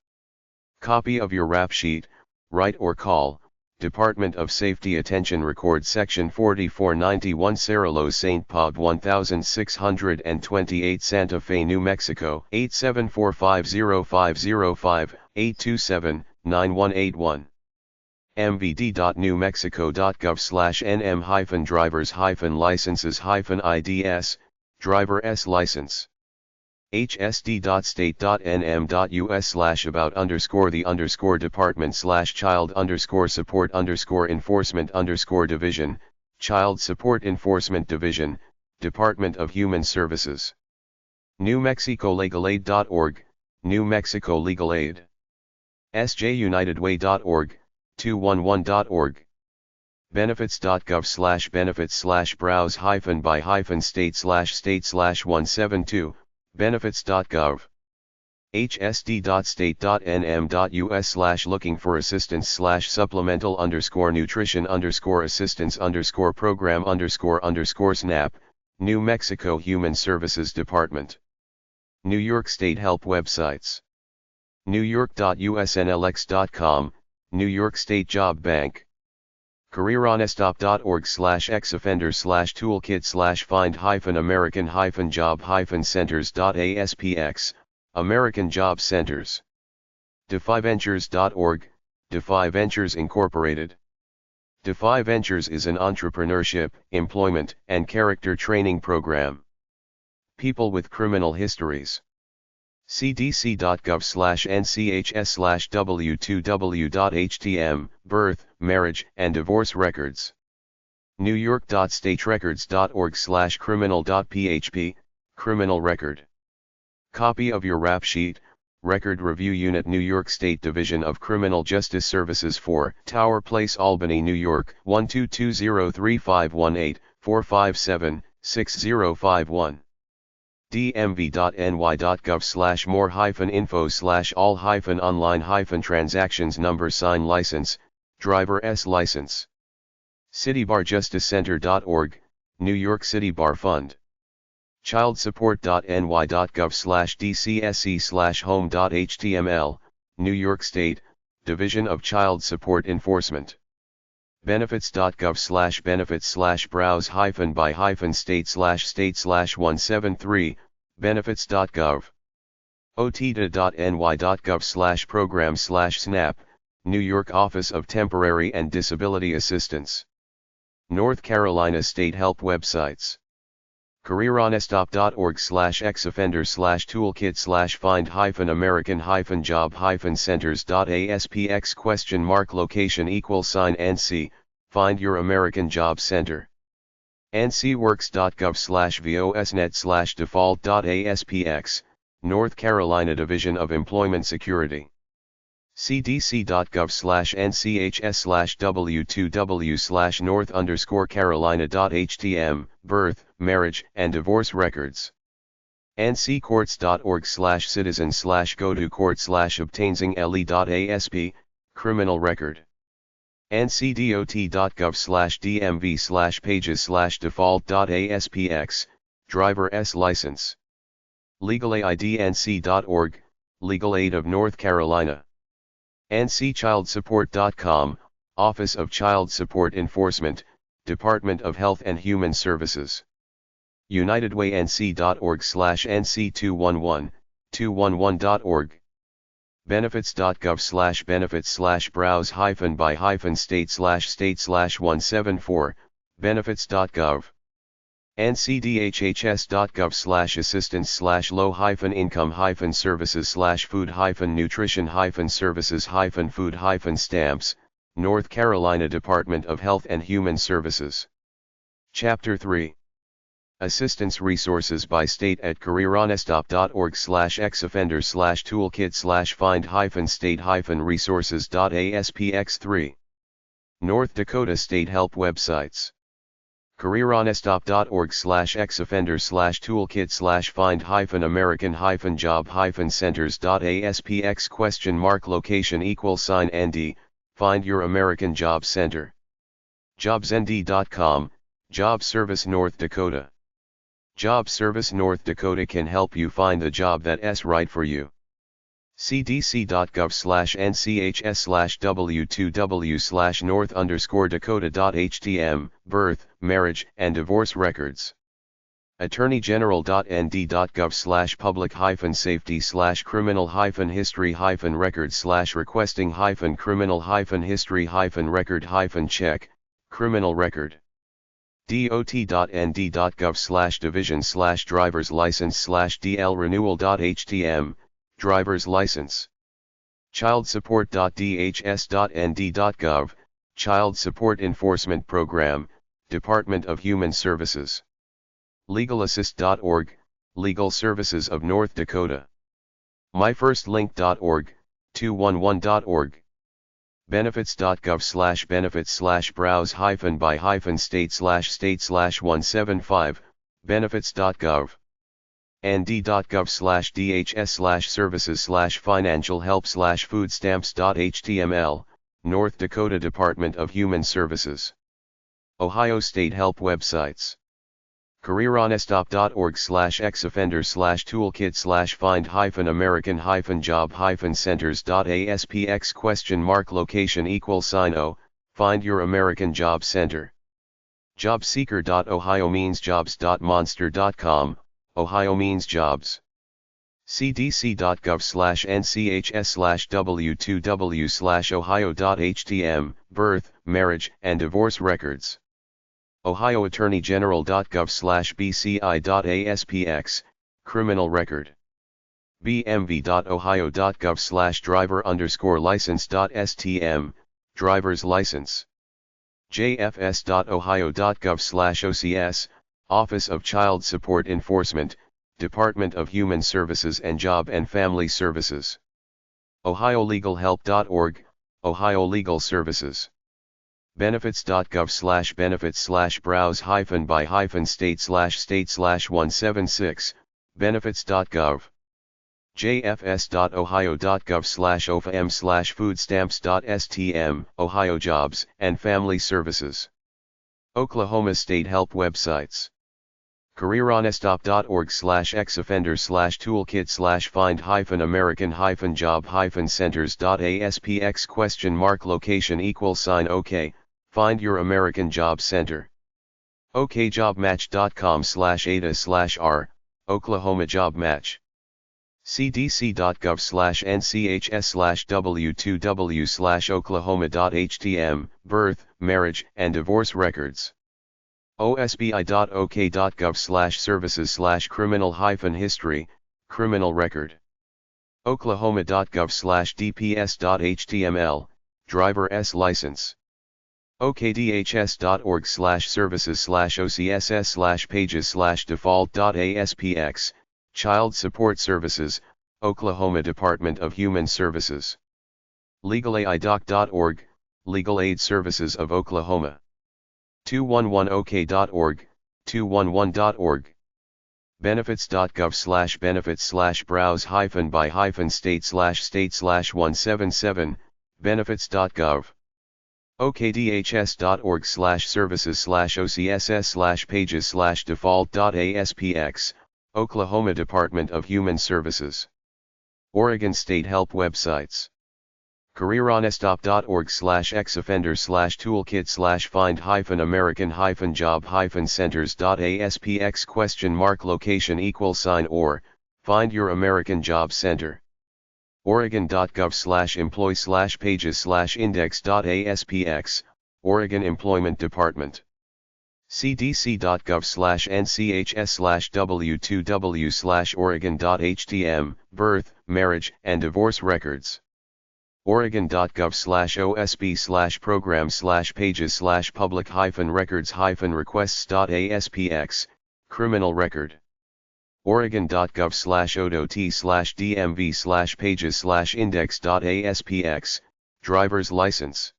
Copy of your rap sheet, write or call, Department of Safety Attention Record Section 4491 Cerro St. Pod 1628 Santa Fe, New Mexico 87450505827-9181. mvd.newmexico.gov/nm-drivers-licenses-ids, driver S license. hsd.state.nm.us/about_the_department/child_support_enforcement_division, Child Support Enforcement Division, Department of Human Services. NewMexicoLegalAid.org, New Mexico Legal Aid. sjunitedway.org, 211.org. benefits.gov/benefits/browse-by-state/state/172, benefits.gov. hsd.state.nm.us/looking for assistance/supplemental_nutrition_assistance_program_SNAP, New Mexico Human Services Department. New York State Help websites. newyork.usnlx.com, New York State Job Bank. Careeronestop.org/ex-offenders/toolkit/find-american-job-centers.aspx, American Job Centers. DefyVentures.org, Defy Ventures Incorporated. Defy Ventures is an entrepreneurship, employment, and character training program. People with criminal histories. cdc.gov/nchs/w2w.htm, birth, marriage, and divorce records. newyork.staterecords.org/criminal.php, criminal record. Copy of your rap sheet, Record Review Unit, New York State Division of Criminal Justice Services 4, Tower Place, Albany, New York, 12203518457-6051. dmv.ny.gov/more-info/all-online-transactions number sign license, driver S license. citybarjusticecenter.org, New York City Bar Fund. childsupport.ny.gov/dcsc/home.html, New York State, Division of Child Support Enforcement. benefits.gov/benefits/browse-by-state/state/173, benefits.gov. otda.ny.gov/program/SNAP, New York Office of Temporary and Disability Assistance. North Carolina State Help websites. Careeronestop.org/ex-offenders/toolkit/find-american-job-centers.aspx?location=NC, find your American Job Center. ncworks.gov/vosnet/default.aspx, North Carolina Division of Employment Security. cdc.gov/nchs/w2w/north_carolina.htm, birth, marriage, and divorce records. nccourts.org/citizen/go-to-court/obtaining-le.asp, criminal record. ncdot.gov/dmv/pages/default.aspx, driver S license. legalaidnc.org, Legal Aid of North Carolina. ncchildsupport.com, Office of Child Support Enforcement, Department of Health and Human Services. unitedwaync.org/nc211, 211.org. benefits.gov/benefits/browse-by-state/state/174, benefits.gov. ncdhhs.gov/assistance/low-income-services/food-nutrition-services-food-stamps, North Carolina Department of Health and Human Services. Chapter 3. Assistance Resources by State at careeronestop.org/ex-offender/toolkit/find-state-resources.aspx3. North Dakota State Help Websites. careeronestop.org/ex-offender/toolkit/find-american-job-centers.aspx?location=ND, Find Your American Job Center. jobsnd.com, Job Service North Dakota. Job Service North Dakota can help you find the job that's right for you. cdc.gov/nchs/w2w/north_dakota.htm, birth, marriage, and divorce records. attorney-general.nd.gov/public-safety/criminal-history-requesting-criminal-history-record-check, criminal record. dot.nd.gov/division/driver's license/DL renewal.htm, driver's license. childsupport.dhs.nd.gov, Child Support Enforcement Program, Department of Human Services. legalassist.org, Legal Services of North Dakota. myfirstlink.org, 211.org. benefits.gov/benefits/browse-by-state/175, benefits.gov. nd.gov/dhs/services/financial-help/food-stamps.html, North Dakota Department of Human Services. Ohio State Help Websites. careeronestop.org/ex-offender/toolkit/find-american-jobs-centers.aspx?location=O, Find Your American Job Center. jobseeker.ohiomeansjobs.monster.com, Ohio means jobs. cdc.gov/nchs/w2w/ohio.htm, birth, marriage, and divorce records. Ohio attorney-general.gov/bci.aspx, criminal record. bmv.ohio.gov/driver_license.stm, driver's license. jfs.ohio.gov/ocs, Office of Child Support Enforcement, Department of Human Services and Job and Family Services. ohiolegalhelp.org, Ohio Legal Services. benefits.gov/benefits/browse-by-state/state/176, benefits.gov. jfs.ohio.gov/ofm/foodstamps.stm, Ohio Jobs and Family Services. Oklahoma State Help Websites. careeronestop.org/ex-offender/toolkit/find-american-jobs-centers.aspx?location=OK, Find Your American Job Center. okjobmatch.com/ada/r, Oklahoma Job Match. cdc.gov/nchs/w2w/oklahoma.htm, birth, marriage, and divorce records. osbi.ok.gov/services/criminal-history, criminal record. oklahoma.gov/dps.html, driver's license. okdhs.org/services/ocss/pages/default.aspx, Child Support Services, Oklahoma Department of Human Services. legalaidoc.org, Legal Aid Services of Oklahoma. 211ok.org, 211.org. benefits.gov/benefits/browse-by-state/state/177, benefits.gov. okdhs.org/services/ocss/pages/default.aspx, Oklahoma Department of Human Services. Oregon State Help Websites. careeronestop.org/ex-offender/toolkit/find-american-jobs-centers.aspx?location=or, Find Your American Job Center. oregon.gov/employ/pages/index.aspx, Oregon Employment Department. cdc.gov/nchs/w2w/oregon.htm, birth, marriage, and divorce records. oregon.gov/osp/programs/pages/public-records-requests.aspx, criminal record. oregon.gov/odot/dmv/pages/index.aspx, driver's license.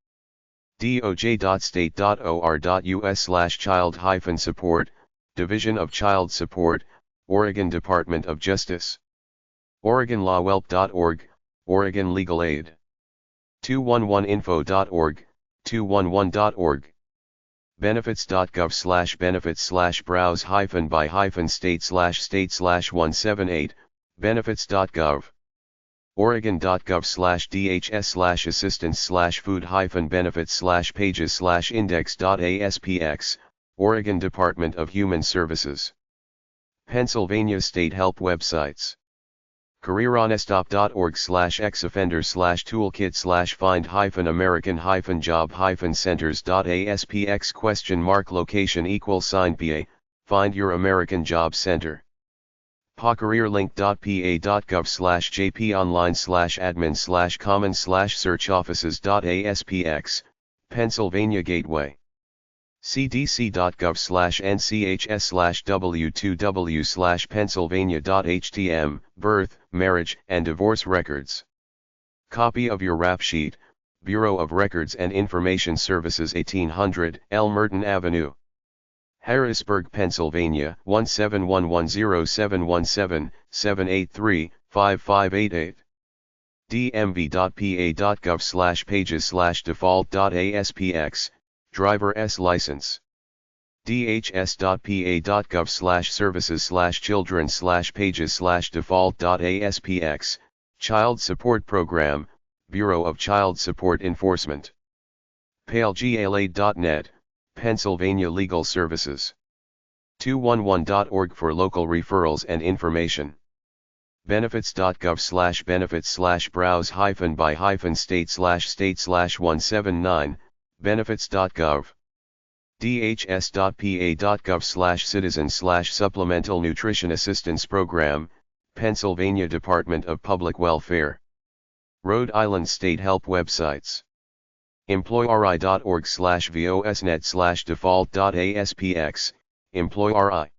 doj.state.or.us/child-support, Division of Child Support, Oregon Department of Justice. OregonLawHelp.org, Oregon Legal Aid. 211info.org, 211.org. benefits.gov/benefits/browse-by-state/state/178, benefits.gov. oregon.gov/dhs/assistance/food-benefits/pages/index.aspx, Oregon Department of Human Services. Pennsylvania State Help websites. Careeronestop.org/ex-offender/toolkit/find-american-jobs-centers.aspx?location=PA, find your American Job Center. pacareerlink.pa.gov/jp-online/admin/common/search offices.aspx, Pennsylvania Gateway. cdc.gov/nchs/w2w/pennsylvania.htm, birth, marriage, and divorce records. Copy of your rap sheet, Bureau of Records and Information Services, 1800 L. Merton Avenue, Harrisburg, Pennsylvania 171107177-783-5588. dmv.pa.gov/pages/default.aspx, driver's license. dhs.pa.gov/services/children/pages/default.aspx, child support program, Bureau of Child Support Enforcement. palegla.net, Pennsylvania Legal Services. 211.org for local referrals and information. benefits.gov/benefits/browse-by-state/state/179, benefits.gov. dhs.pa.gov/citizen/supplemental nutrition assistance program, Pennsylvania Department of Public Welfare. Rhode Island State Help websites. employri.org/vosnet/default.aspx, employri.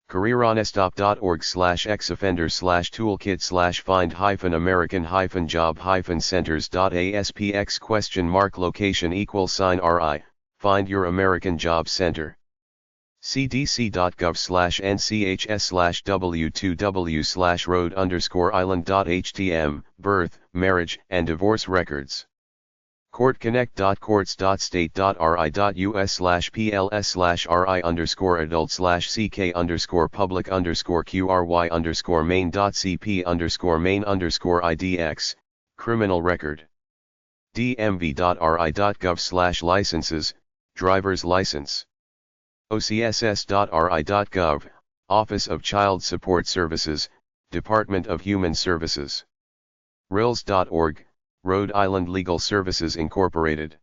careeronestop.org/ex-offender/toolkit/find-american-jobs-centers.aspx?location=RI, find your American Job Center. cdc.gov/nchs/w2w/rhode_island.htm, birth, marriage, and divorce records. courtconnect.courts.state.ri.us/pls/ri_ck_public_main.cp_main_idx, criminal record. dmv.ri.gov/licenses, driver's license. ocss.ri.gov, Office of Child Support Services, Department of Human Services. rills.org, Rhode Island Legal Services Incorporated.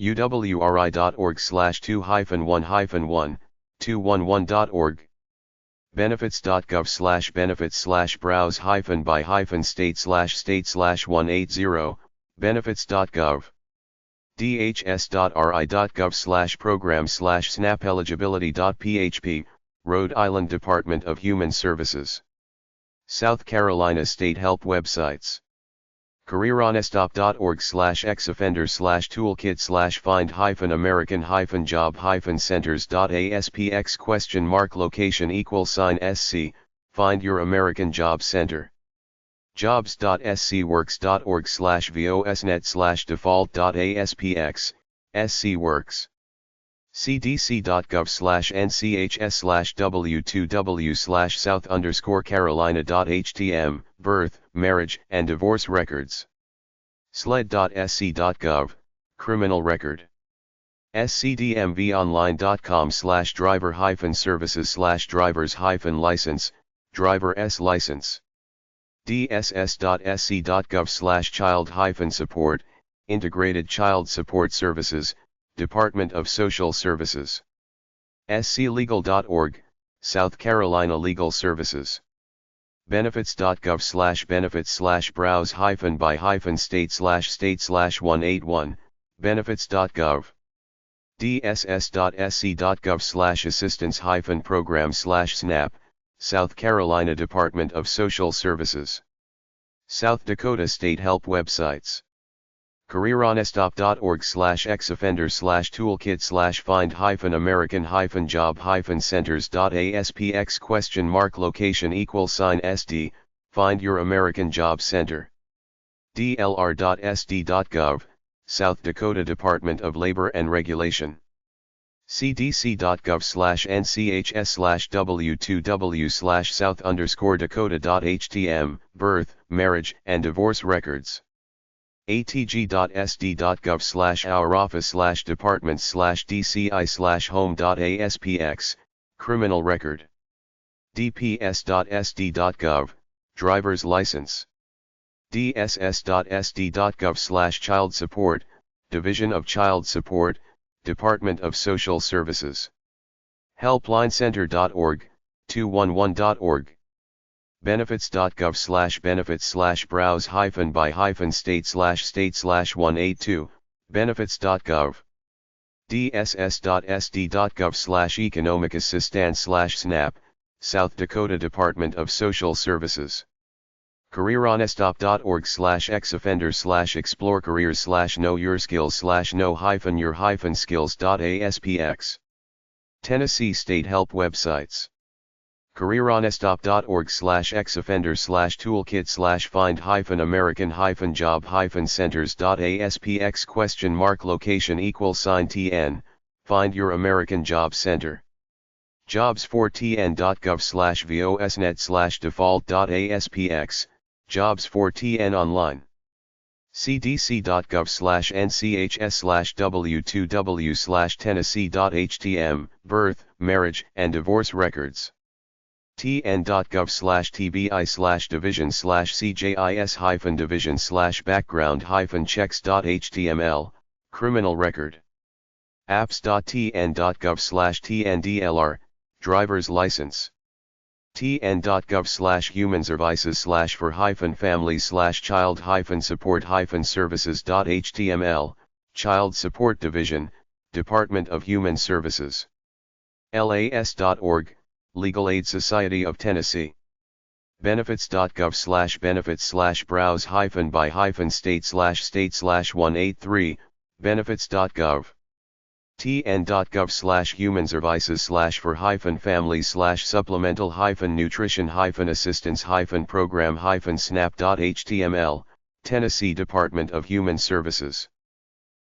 uwri.org/2-1-1, 211.org. benefits.gov/benefits/browse-by-state/state/180, benefits.gov. dhs.ri.gov/program/snap-eligibility.php, Rhode Island Department of Human Services. South Carolina State Help websites. careeronestop.org/ex-offender/toolkit/find-american-jobs-centers.aspx?location=SC, find your American Job Center. jobs.scworks.org/vosnet/default.aspx, scworks. cdc.gov/nchs/w2w/south_carolina.htm, birth, marriage, and divorce records. sled.sc.gov, criminal record. scdmv.online.com/driver-services/drivers-license, driver's license. dss.sc.gov/child-support, integrated child support services, Department of Social Services. sclegal.org, South Carolina Legal Services. benefits.gov/benefits/browse-by-state/state/181, benefits.gov. dss.sc.gov/assistance-program/SNAP, South Carolina Department of Social Services. South Dakota State Help websites. Careeronestop.org/ex-offenders/toolkit/find-american-job-center.ASPX?location Find Your American Job Center. DLR.sd.gov, South Dakota Department of Labor and Regulation. cdc.gov/nchs/w2w/south_dakota.htm, birth, marriage, and divorce records. atg.sd.gov/ouroffice/departments/dci/home.aspx, criminal record. dps.sd.gov, driver's license. dss.sd.gov/child support, Division of Child Support, Department of Social Services. helplinecenter.org, 211.org. benefits.gov/benefits/browse-by-state/state/182, benefits.gov. dss.sd.gov/economic assistance/SNAP, South Dakota Department of Social Services. Careeronestop.org/ex-offender/explore careers/know-your-skills/know-your-skills.aspx. Tennessee State Help websites. Careeronestop.org/ex-offenders/toolkit/find-american-job-centers.aspx?location=TN, Find Your American Job Center. jobs4tn.gov/vosnet/default.aspx, jobs4tn online. cdc.gov/nchs/w2w/tennessee.htm, birth, marriage, and divorce records. tn.gov/tbi/division/cjis-division/background-checks.html, criminal record. apps.tn.gov/tndlr, driver's license. tn.gov/humanservices/for-families/child-support-services.html, Child Support Division, Department of Human Services. las.org, Legal Aid Society of Tennessee. benefits.gov/benefits/browse-by-state/state/183, benefits.gov. tn.gov/humanservices/for-families/supplemental-nutrition-assistance-program-snap.html, Tennessee Department of Human Services.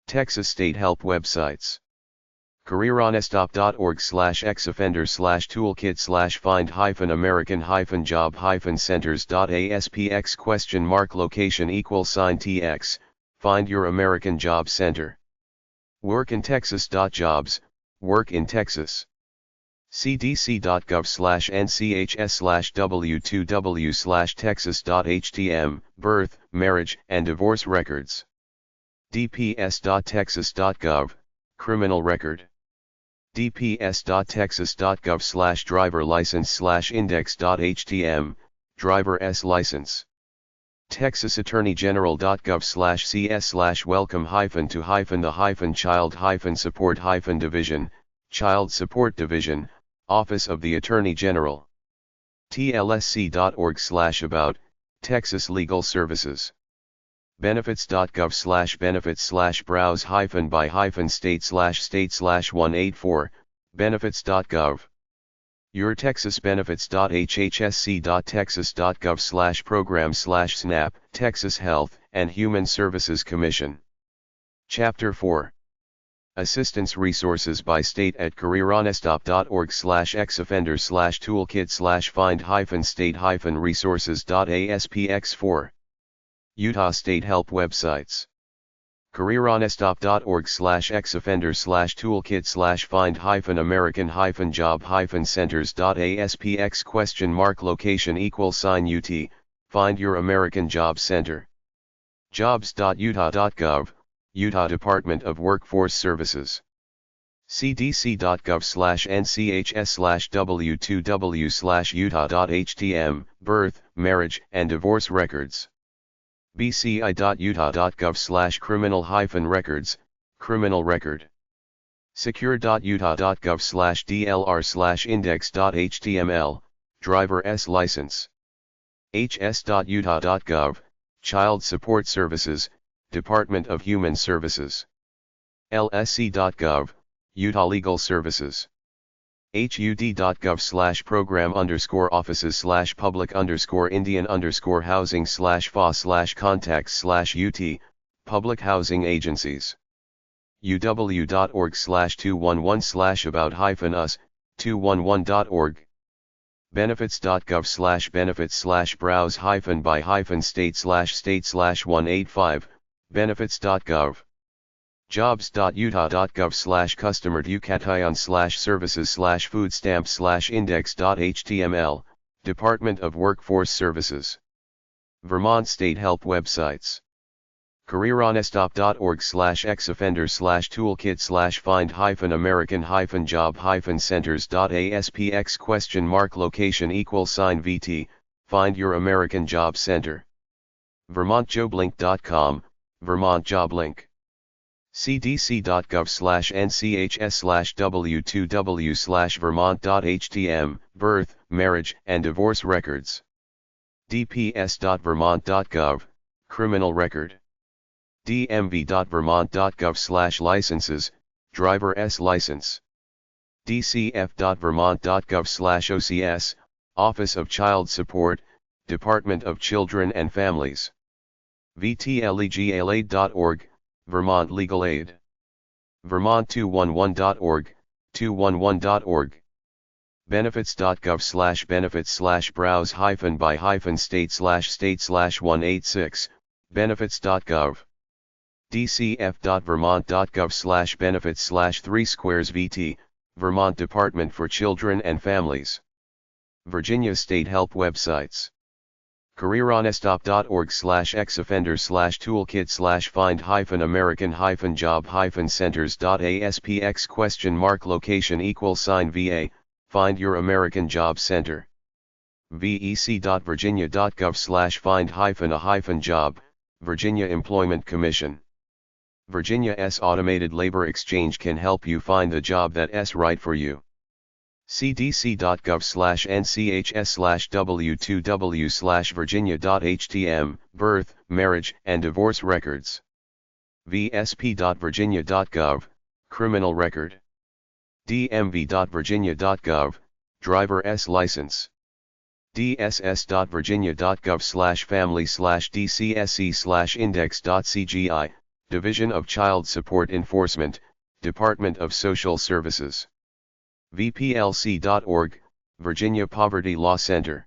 Texas State Help websites. Careeronestop.org/ex-offenders/toolkit/find-american-job-centers.aspx?location=TX, Find Your American Job Center. workintexas.jobs, Work in Texas. cdc.gov/nchs/w2w/texas.htm, birth, marriage, and divorce records. dps.texas.gov, criminal record. dps.texas.gov/driver license/index.htm, driver's license. texasattorneygeneral.gov/cs/welcome-to-the-child-support-division, Child Support Division, Office of the Attorney General. tlsc.org/about, Texas Legal Services. benefits.gov/benefits/browse-by-state/state/184, benefits.gov. Your Texas benefits.hhsc.texas.gov/program/SNAP, Texas Health and Human Services Commission. Chapter 4. Assistance Resources by State at careeronestop.org/ex-offender/toolkit/find-state-resources.aspx4. Utah State Help websites. Careeronestop.org/ex-offenders/toolkit/find-american-job-centers.aspx?location=UT, Find Your American Job Center. jobs.utah.gov, Utah Department of Workforce Services. cdc.gov/nchs/w2w/utah.htm, birth, marriage, and divorce records. bci.utah.gov/criminal-records, criminal record. secure.utah.gov/dlr/index.html, driver's license. hs.utah.gov, Child Support Services, Department of Human Services. lsc.gov, Utah Legal Services. hud.gov/program_offices/public_Indian_housing/fa/contacts/UT, Public Housing Agencies. uw.org/211/about-us, 211.org. benefits.gov/benefits/browse-by-state/state/185, benefits.gov. jobs.utah.gov/customer-ducatayon/services/food stamps/index.html, Department of Workforce Services. Vermont State Help websites. Careeronestop.org/ex-offenders/toolkit/find-american-job-centers.aspx?location=VT, Find Your American Job Center. VermontJobLink.com, Vermont Job Link. cdc.gov/nchs/w2w/vermont.htm, birth, marriage, and divorce records. dps.vermont.gov, criminal record. dmv.vermont.gov/licenses, driver's license. dcf.vermont.gov/ocs, Office of Child Support, Department of Children and Families. vtlegalaid.org, Vermont Legal Aid. Vermont211.org, 211.org. benefits.gov/benefits/browse-by-state/state/186, benefits.gov. dcf.vermont.gov/benefits/3squares-VT, Vermont Department for Children and Families. Virginia State Help websites. Careeronestop.org/ex-offenders/toolkit/find-american-job-centers.aspx?location=VA, Find Your American Job Center. vec.virginia.gov/find-a-job, Virginia Employment Commission. Virginia's Automated Labor Exchange can help you find the job that's right for you. cdc.gov/nchs/w2w/virginia.htm, birth, marriage, and divorce records. vsp.virginia.gov, criminal record. dmv.virginia.gov, driver's license. dss.virginia.gov/family/dcsc/index.cgi, Division of Child Support Enforcement, Department of Social Services. vplc.org, Virginia Poverty Law Center.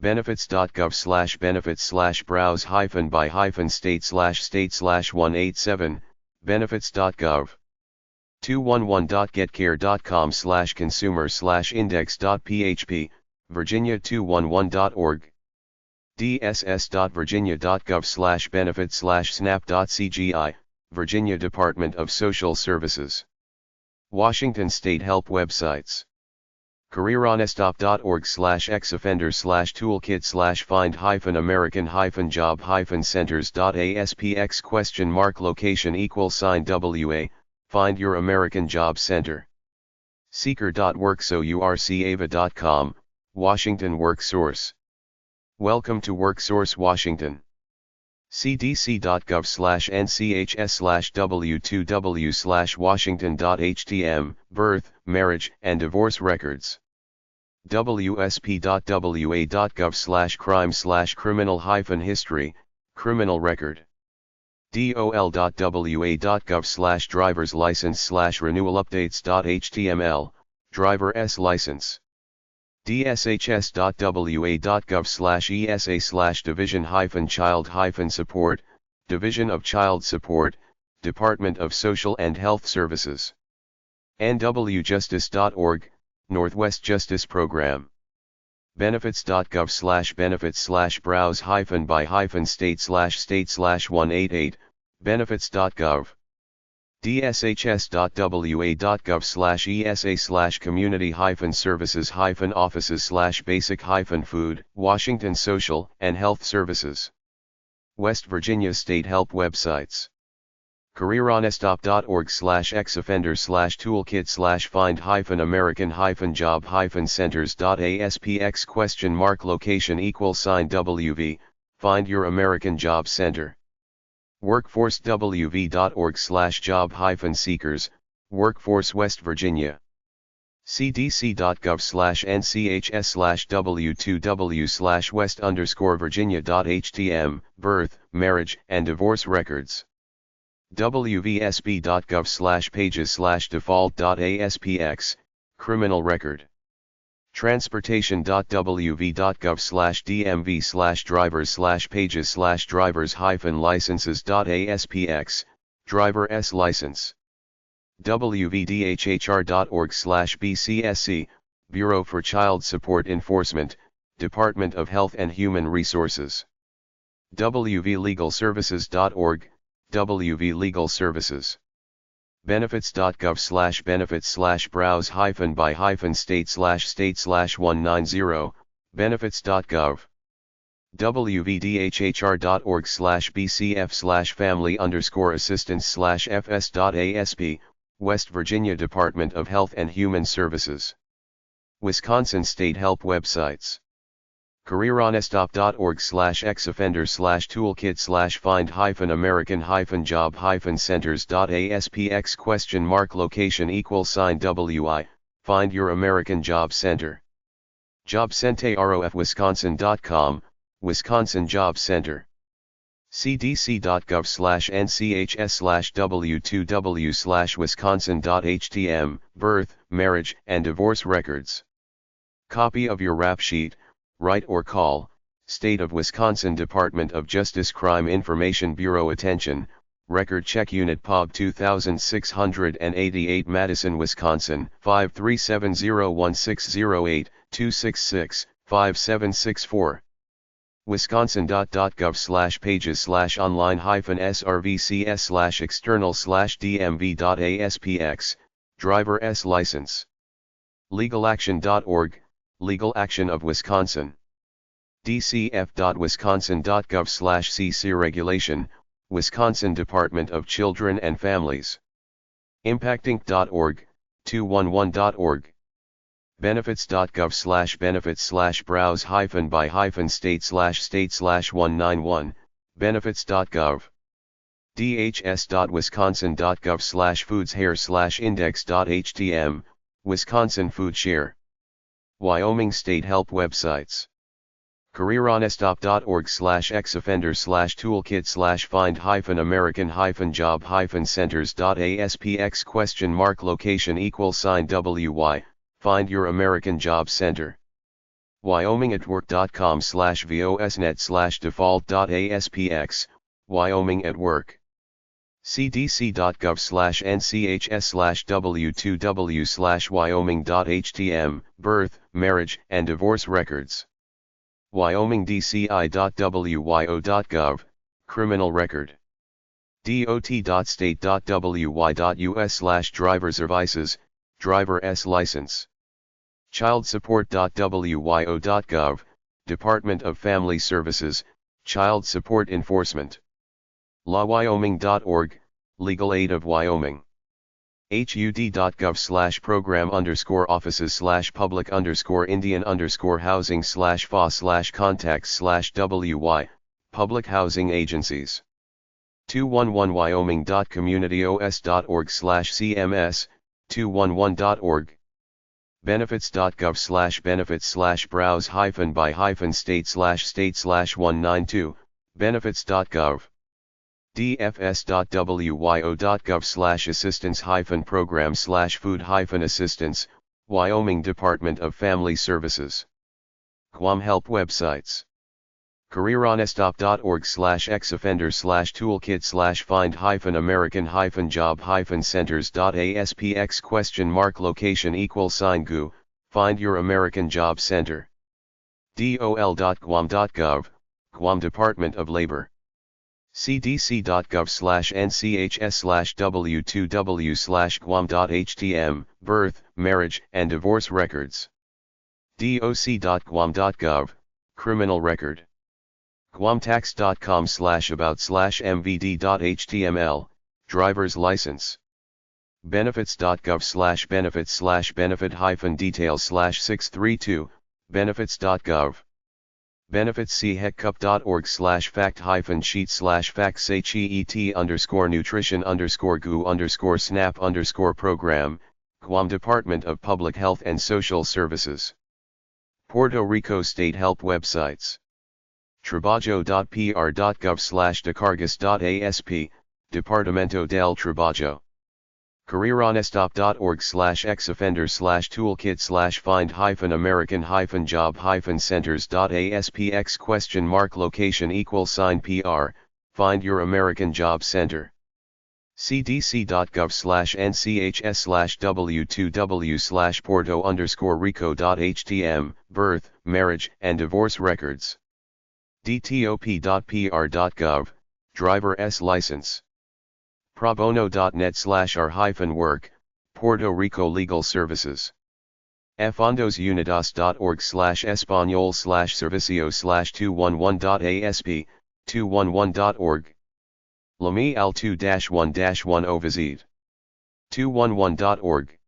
benefits.gov/benefits/browse-by-state/state/187, benefits.gov. 211.getcare.com/consumer/index.php, Virginia211.org. dss.virginia.gov/benefits/snap.cgi, Virginia Department of Social Services. Washington State Help websites. Careeronestop.org/ex-offenders/toolkit/find-american-job-centers.aspx?location=WA, Find Your American Job Center. Seeker.worksource.com, Washington WorkSource. Welcome to WorkSource Washington. cdc.gov/nchs/w2w/washington.htm, birth, marriage, and divorce records. wsp.wa.gov/crime/criminal-history, criminal record. dol.wa.gov/driver's license/renewal updates.html, driver's license. dshs.wa.gov/esa/division-child-support, Division of Child Support, Department of Social and Health Services. nwjustice.org, Northwest Justice Program. benefits.gov/benefits/browse-by-state/state/188, benefits.gov. dsh.wa.gov/esa/community-services-offices/basic-food, Washington Social and Health Services. West Virginia State Help websites. Careeronestop.org/ex-offenders/toolkit/find-american-job-centers.aspx?location=WV, Find Your American Job Center. WorkforceWV.org/job-seekers, Workforce West Virginia. cdc.gov/nchs/w2w/west_virginia.htm, birth, marriage, and divorce records. wvsb.gov/pages/default.aspx, criminal record. Transportation.wv.gov/drivers/pages/drivers-licenses.aspx, driver's license. wvdhr.org/bcsc, Bureau for Child Support Enforcement, Department of Health and Human Resources. wvlegalservices.org, WV Legal Services. Benefits.gov/benefits/browse-by-state/state/190, benefits.gov. wvdhr.org/bcf/family_assistance/fs.asp, West Virginia Department of Health and Human Services. Wisconsin State Help websites. Careeronestop.org/ex-offenders/toolkit/find-american-job-location=WI, Find Your American Job Center. JobCenterofWisconsin.com, Wisconsin Job Center. cdc.gov/nchs/w2w/wisconsin.htm, birth, marriage, and divorce records. Copy of your rap sheet, write or call, State of Wisconsin Department of Justice Crime Information Bureau. Attention, Record Check Unit epub 2688 Madison, Wisconsin 537016082665764. Wisconsin.gov/pages/online-fns/rvcs/external/dmv.aspx, driver's license. Legalaction.org, Legal Action of Wisconsin. dcf.wisconsin.gov/cc Regulation, Wisconsin Department of Children and Families. Impactinc.org, 211.org. Benefits.gov/benefits/browse-by-state/state/191, benefits.gov. dhs.wisconsin.gov/foods-hair/index.htm, Wisconsin Food Share. Wyoming State Help websites. Careeronestop.org/ex-offenders/toolkit/find-american-job-location=WY, Find Your American Job Center. WyomingAtWork.com/vosnet/default.aspx, Wyoming at Work. cdc.gov/nchs/w2w/wyoming.htm, birth, marriage, and divorce records. WyomingDCI.wyo.gov, criminal record. dot.state.wy.us/driver-services, driver's license. Childsupport.wyo.gov, Department of Family Services, Child Support Enforcement. lawwyoming.org, Legal Aid of Wyoming. hud.gov/program_offices/public_indian_housing/fa/contacts/wy, Public Housing Agencies. 211wyoming.communityos.org/cms, 211.org. Benefits.gov/benefits/browse-by-state/state/192, benefits.gov. dfs.wyo.gov/assistance-program/food-assistance, Wyoming Department of Family Services. Guam Help websites. Careeronestop.org/ex-offenders/toolkit/find-american-job-centers.aspx?location=gu, Find Your American Job Center. dol.guam.gov, Guam Department of Labor. cdc.gov/nchs/w2w/guam.htm, birth, marriage, and divorce records. doc.guam.gov, criminal record. guamtax.com/about/mvd.html, driver's license. benefits.gov/benefit-details/632, benefits.gov. benefits. See headcup.org/fact-sheet/nutrition_gu_snap_program, Guam Department of Public Health and Social Services. Puerto Rico State Help websites. trabajo.pr.gov/decargas.asp, Departamento del Trabajo. Careeronestop.org/ex-offenders/toolkit/find-american-jobs-location ? Find your American Job Center. cdc.gov/nchs/w2w/porto_rico.htm, birth, marriage, and divorce records. dtop.pr.gov, driver's license. probono.net/r-work, Puerto Rico Legal Services. fondosunidos.org/español/servicio/211.asp, 211.org. Lami al 2-1-1 Ovizid. 211.org.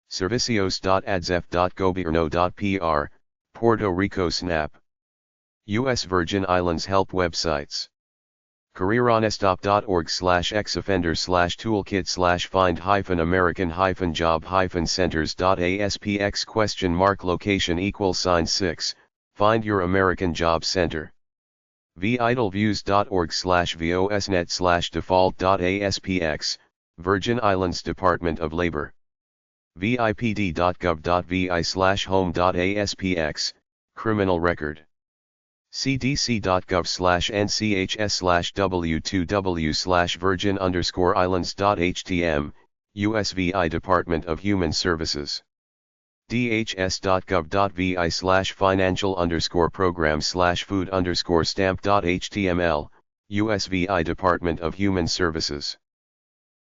Servicios.adzef.gobierno.pr, Puerto Rico SNAP. U.S. Virgin Islands Help websites. Careeronestop.org/ex-offenders/toolkit/find-american-job-center?location=6, find your American Job Center. vidalviews.org/vosnet/default.aspx, Virgin Islands Department of Labor. vipd.gov.vi/home.aspx, criminal record. cdc.gov/nchs/w2w/virgin_islands.htm, USVI Department of Human Services. dhs.gov.vi/financial_program/food_stamp.html, USVI Department of Human Services.